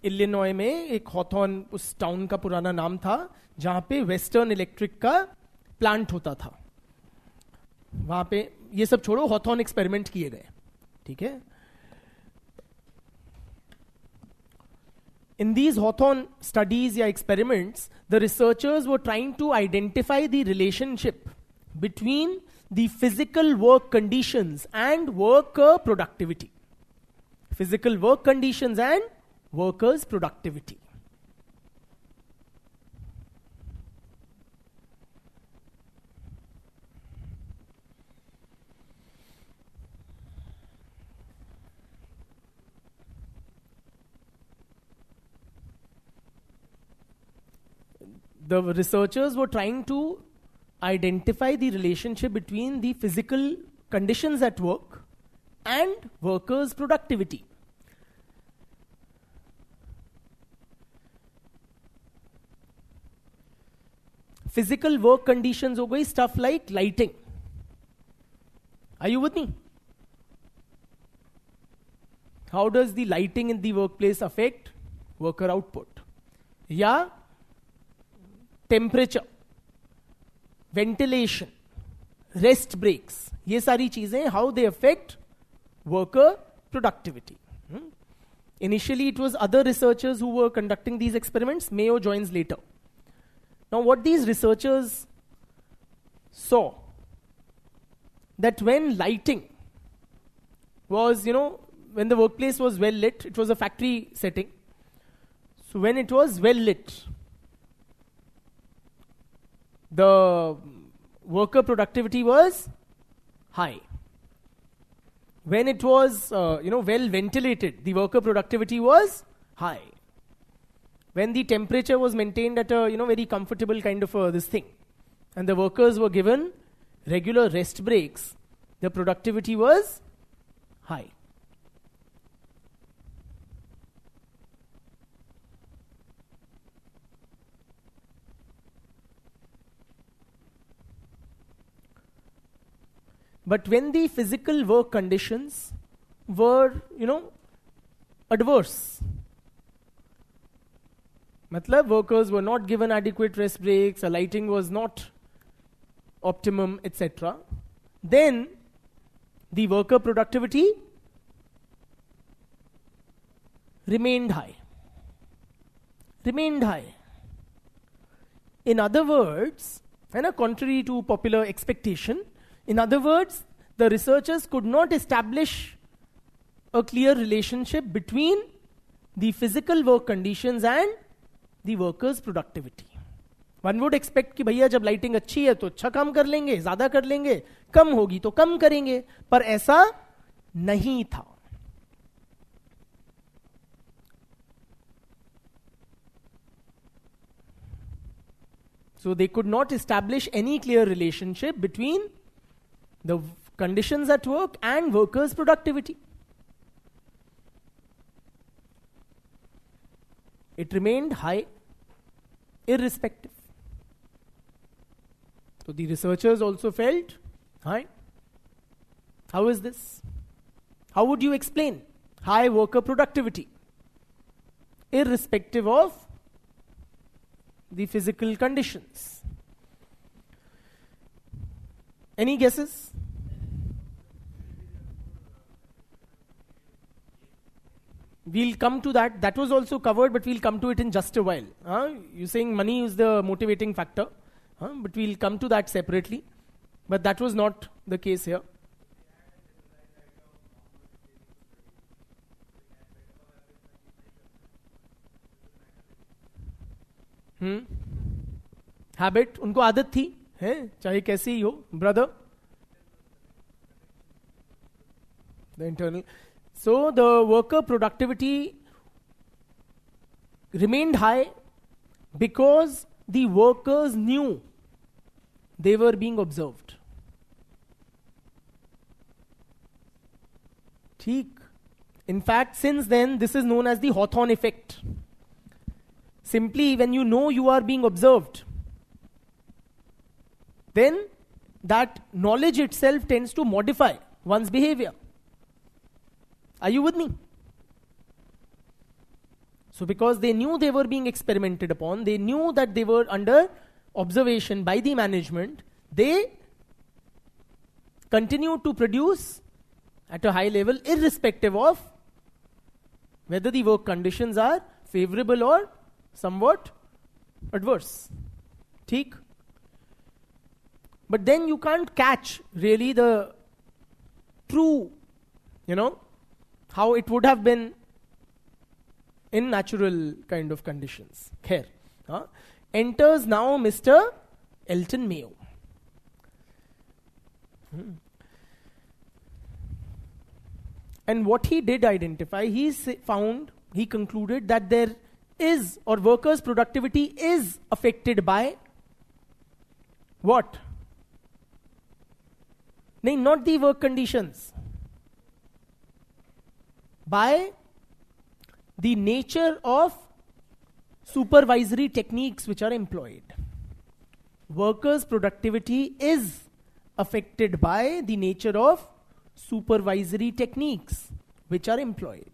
Illinois में एक Hawthorne उस town का पुराना नाम था जहां पे western electric का प्लांट होता था. वहां पे ये सब छोड़ो, हॉथॉर्न एक्सपेरिमेंट किए गए. ठीक है. In these Hawthorne studies या experiments, the researchers were trying to identify the relationship between the physical work conditions and worker productivity. Physical work conditions and workers' productivity. The researchers were trying to identify the relationship between the physical conditions at work and workers' productivity. Physical work conditions हो गई, stuff like lighting. Are you with me? How does the lighting in the workplace affect worker output? या temperature, ventilation, rest breaks, ये सारी चीजें, how they affect worker productivity. Initially it was other researchers who were conducting these experiments. Mayo joins later. Now what these researchers saw, that when lighting was when the workplace was well lit, it was a factory setting. So when it was well lit, the worker productivity was high. When it was, well ventilated, the worker productivity was high. When the temperature was maintained at a, very comfortable kind of this thing, and the workers were given regular rest breaks, the productivity was high. But when the physical work conditions were, adverse, matlab workers were not given adequate rest breaks, the lighting was not optimum, etc., then the worker productivity remained high. In other words, and contrary to popular expectation, in other words, the researchers could not establish a clear relationship between the physical work conditions and the workers' productivity. One would expect कि भैया जब lighting अच्छी है तो अच्छा काम कर लेंगे, ज़्यादा कर लेंगे, कम होगी तो कम करेंगे, पर ऐसा नहीं था. So they could not establish any clear relationship between the conditions at work and workers' productivity. It remained high, irrespective. So the researchers also felt high. How is this? How would you explain high worker productivity, irrespective of the physical conditions? Any guesses? We'll come to that. That was also covered, but we'll come to it in just a while. You're saying money is the motivating factor, but we'll come to that separately. But that was not the case here. Habit, उनको आदत थी, है, चाहे कैसी ही हो, brother. The internal. So the worker productivity remained high because the workers knew they were being observed. ठीक. In fact, since then, this is known as the Hawthorne effect. Simply, when you know you are being observed, then that knowledge itself tends to modify one's behavior. Are you with me? So because they knew they were being experimented upon, they knew that they were under observation by the management, they continued to produce at a high level irrespective of whether the work conditions are favorable or somewhat adverse. ठीक? But then you can't catch really the true, how it would have been in natural kind of conditions. Khair. Enters now Mr. Elton Mayo. And what he did identify, he concluded that there is, or workers' productivity is affected by what? No, not the work conditions. By the nature of supervisory techniques which are employed. Workers' productivity is affected by the nature of supervisory techniques which are employed.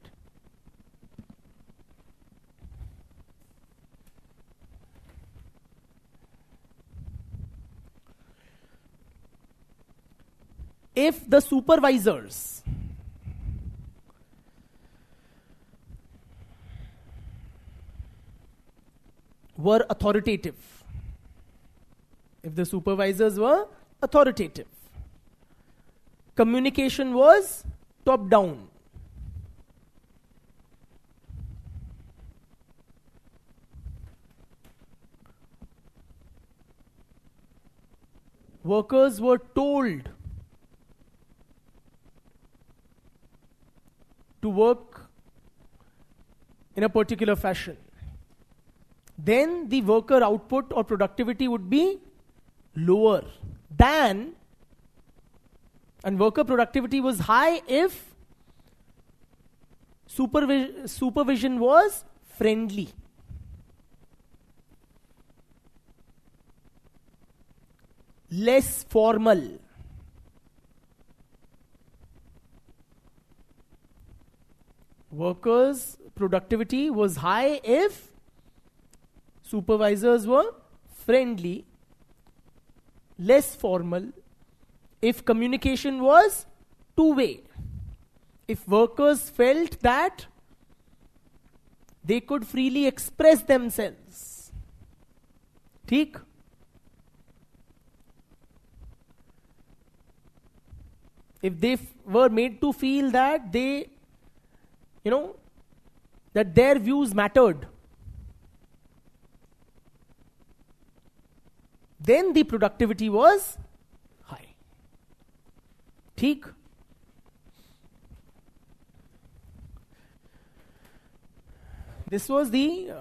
If the supervisors were authoritative, communication was top down, workers were told to work in a particular fashion, then the worker output or productivity would be lower than, and worker productivity was high if supervision was friendly. Less formal. Workers' productivity was high if supervisors were friendly, less formal, if communication was two-way, if workers felt that they could freely express themselves. ठीक? If they were made to feel that they, that their views mattered, then the productivity was high. ठीक? This was the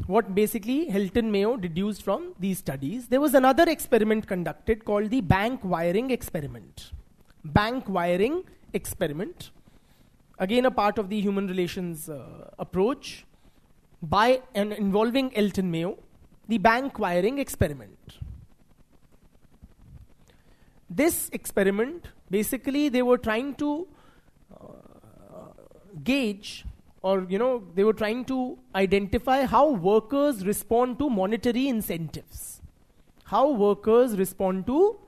what basically Hilton Mayo deduced from these studies. There was another experiment conducted called the bank wiring experiment. Bank wiring experiment, again a part of the human relations approach, by and involving Hilton Mayo. The bank wiring experiment. This experiment, basically they were trying to gauge, or they were trying to identify how workers respond to monetary incentives. How workers respond to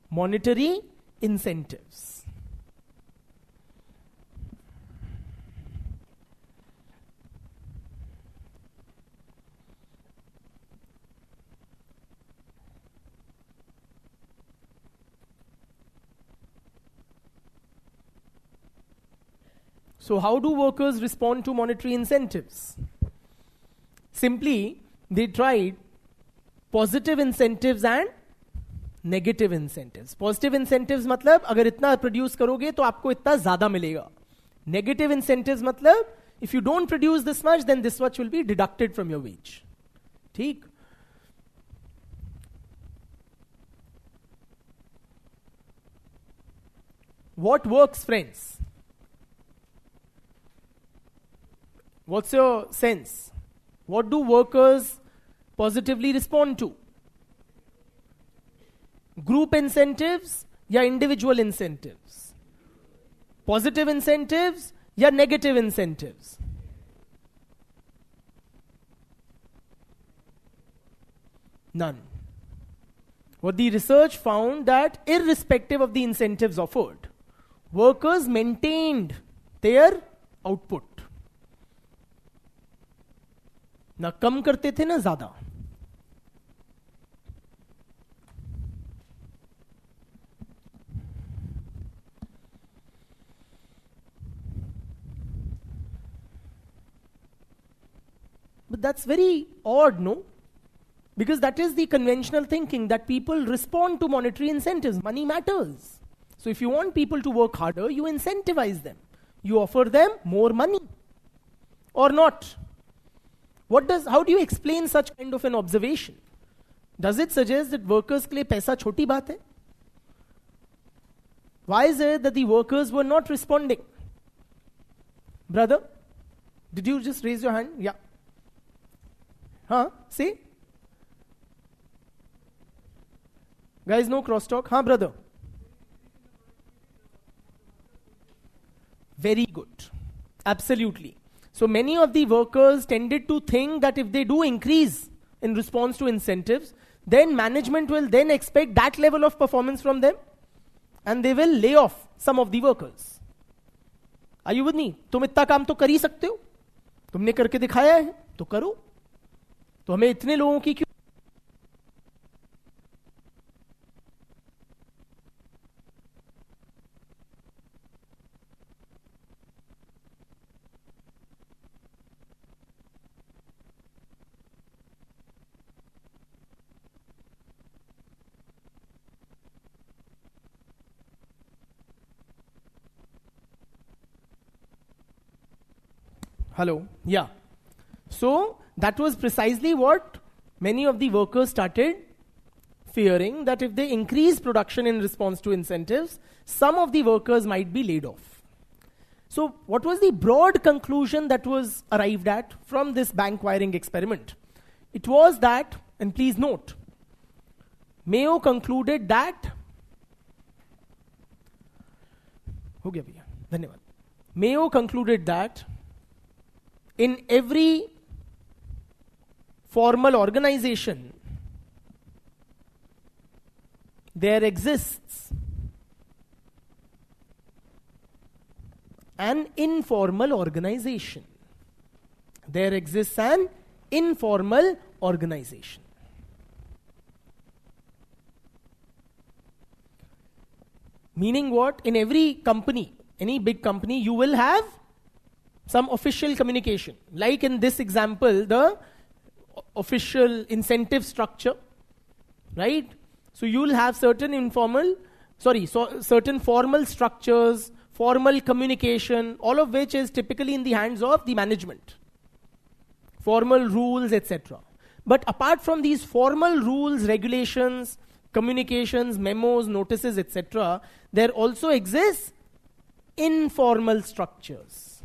monetary incentives. So how do workers respond to monetary incentives? Simply, they tried positive incentives and negative incentives. Positive incentives मतलब अगर इतना produce करोगे तो आपको इतना ज़्यादा मिलेगा. Negative incentives मतलब if you don't produce this much, then this much will be deducted from your wage. ठीक? What works, friends? What's your sense? What do workers positively respond to? Group incentives या individual incentives? Positive incentives या negative incentives? None. What the research found that irrespective of the incentives offered, workers maintained their output. ना कम करते थे ना ज्यादा. But that's very odd, no? Because that is the conventional thinking, that people respond to monetary incentives. Money matters. So if you want people to work harder, you incentivize them. You offer them more money. Or not. How do you explain such kind of an observation? Does it suggest that workers के लिए पैसा छोटी बात है? Why is it that the workers were not responding? Brother, did you just raise your hand? Yeah. Huh? See? Guys, no crosstalk. Huh, brother? Very good. Absolutely. So many of the workers tended to think that if they do increase in response to incentives, then management will then expect that level of performance from them and they will lay off some of the workers. Are you with me? तुम इतना काम तो कर ही सकते हो, तुमने करके दिखाया है तो करो, तो हमें इतने लोगों की क्यों? Hello? Yeah. So that was precisely what many of the workers started fearing, that if they increase production in response to incentives, some of the workers might be laid off. So what was the broad conclusion that was arrived at from this bank wiring experiment? It was that, and please note, Mayo concluded that Mayo concluded that in every formal organization there exists an informal organization. There exists an informal organization. Meaning what? In every company, any big company, you will have some official communication. Like in this example, the official incentive structure, right? So you will have certain certain formal structures, formal communication, all of which is typically in the hands of the management. Formal rules, etc. But apart from these formal rules, regulations, communications, memos, notices, etc., there also exists informal structures,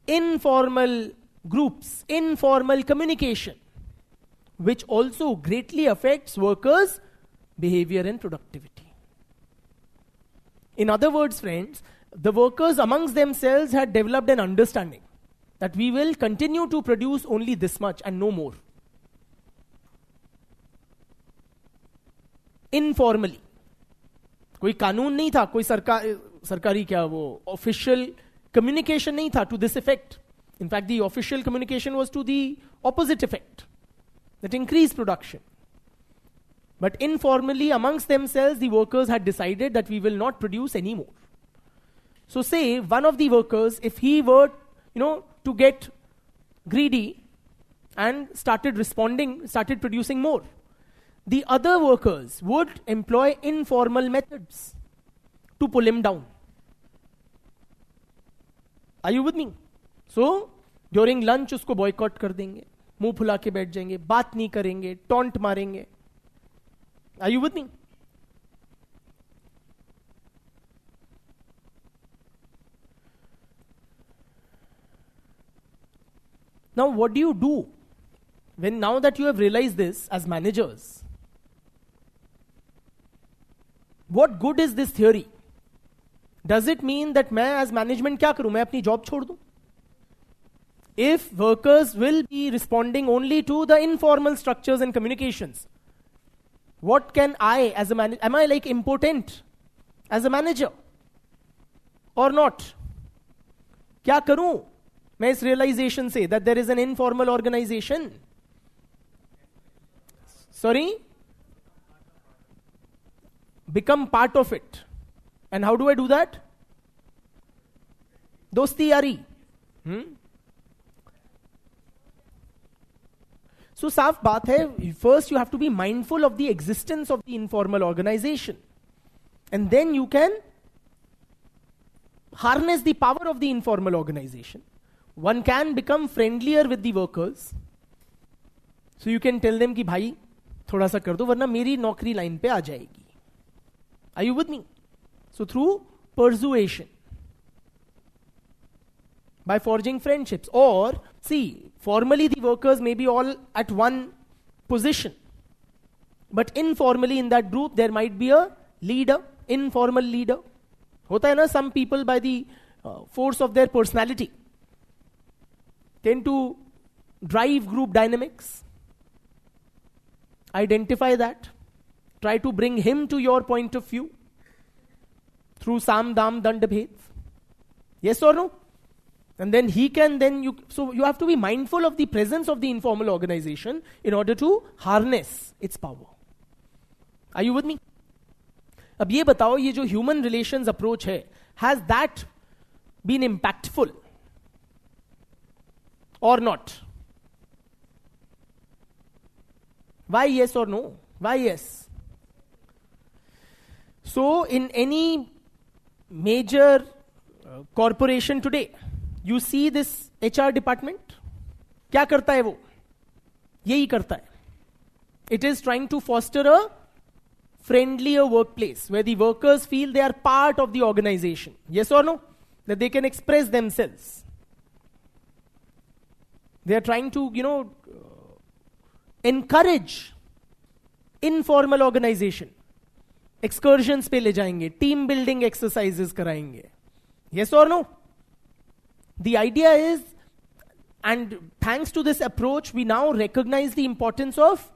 informal groups, informal communication, which also greatly affects workers' behavior and productivity. In other words, friends, the workers amongst themselves had developed an understanding that we will continue to produce only this much and no more. Informally. कोई कानून नहीं था, कोई सरकारी क्या वो official communication नहीं था to this effect. In fact, the official communication was to the opposite effect, that increased production. But informally, amongst themselves, the workers had decided that we will not produce anymore. So say one of the workers, if he were, to get greedy and started producing more, the other workers would employ informal methods to pull him down. Are you with me? So, during lunch उसको boycott कर देंगे, मुंह फुला के बैठ जाएंगे, बात नहीं करेंगे, taunt मारेंगे. Are you with me? Now, what do you do now that you have realized this as managers? What good is this theory? Does it mean that मैं as management क्या करूं? मैं अपनी job छोड़ दूं? If workers will be responding only to the informal structures and communications, what can I as a manager, am I like impotent as a manager or not? क्या करूं मैं इस realization से that there is an informal organization? Sorry? Become part of it. And how do I do that? Dosti yari. So साफ बात है, first you have to be mindful of the existence of the informal organization. And then you can harness the power of the informal organization. One can become friendlier with the workers. So you can tell them कि भाई थोड़ा सा कर दो वरना मेरी नौकरी line पे आ जाएगी. Are you with me? So through persuasion, by forging friendships, or see, formally the workers may be all at one position, but informally in that group there might be a leader, informal leader. होता है ना, some people by the force of their personality tend to drive group dynamics. Identify that. Try to bring him to your point of view through Sam Dam Dand Bhed. Yes or no? And then so you have to be mindful of the presence of the informal organization in order to harness its power. Are you with me? अब ये बताओ, ये जो human relations approach है, has that been impactful or not? Why yes or no? Why yes? So in any major corporation today, You see this HR department, क्या करता है वो? यही करता है. It is trying to foster a friendlier workplace where the workers feel they are part of the organization. Yes or no? That they can express themselves. They are trying to, encourage informal organization. Excursions पे ले जाएंगे, team building exercises कराएंगे. Yes or no? The idea is, and thanks to this approach, we now recognize the importance of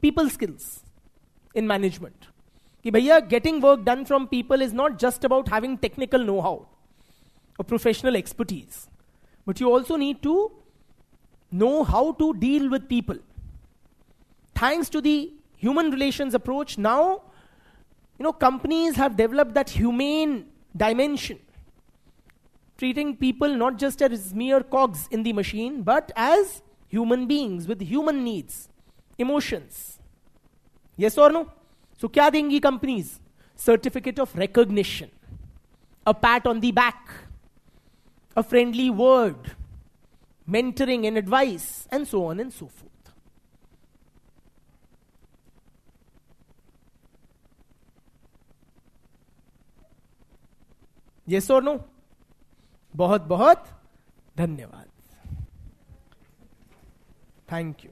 people skills in management. कि भैया, getting work done from people is not just about having technical know-how or professional expertise, but you also need to know how to deal with people. Thanks to the human relations approach, now, companies have developed that humane dimension, treating people not just as mere cogs in the machine, but as human beings with human needs, emotions. Yes or no? So क्या देंगी companies? Certificate of recognition, a pat on the back, a friendly word, mentoring and advice, and so on and so forth. Yes or no? बहुत बहुत धन्यवाद. Thank you.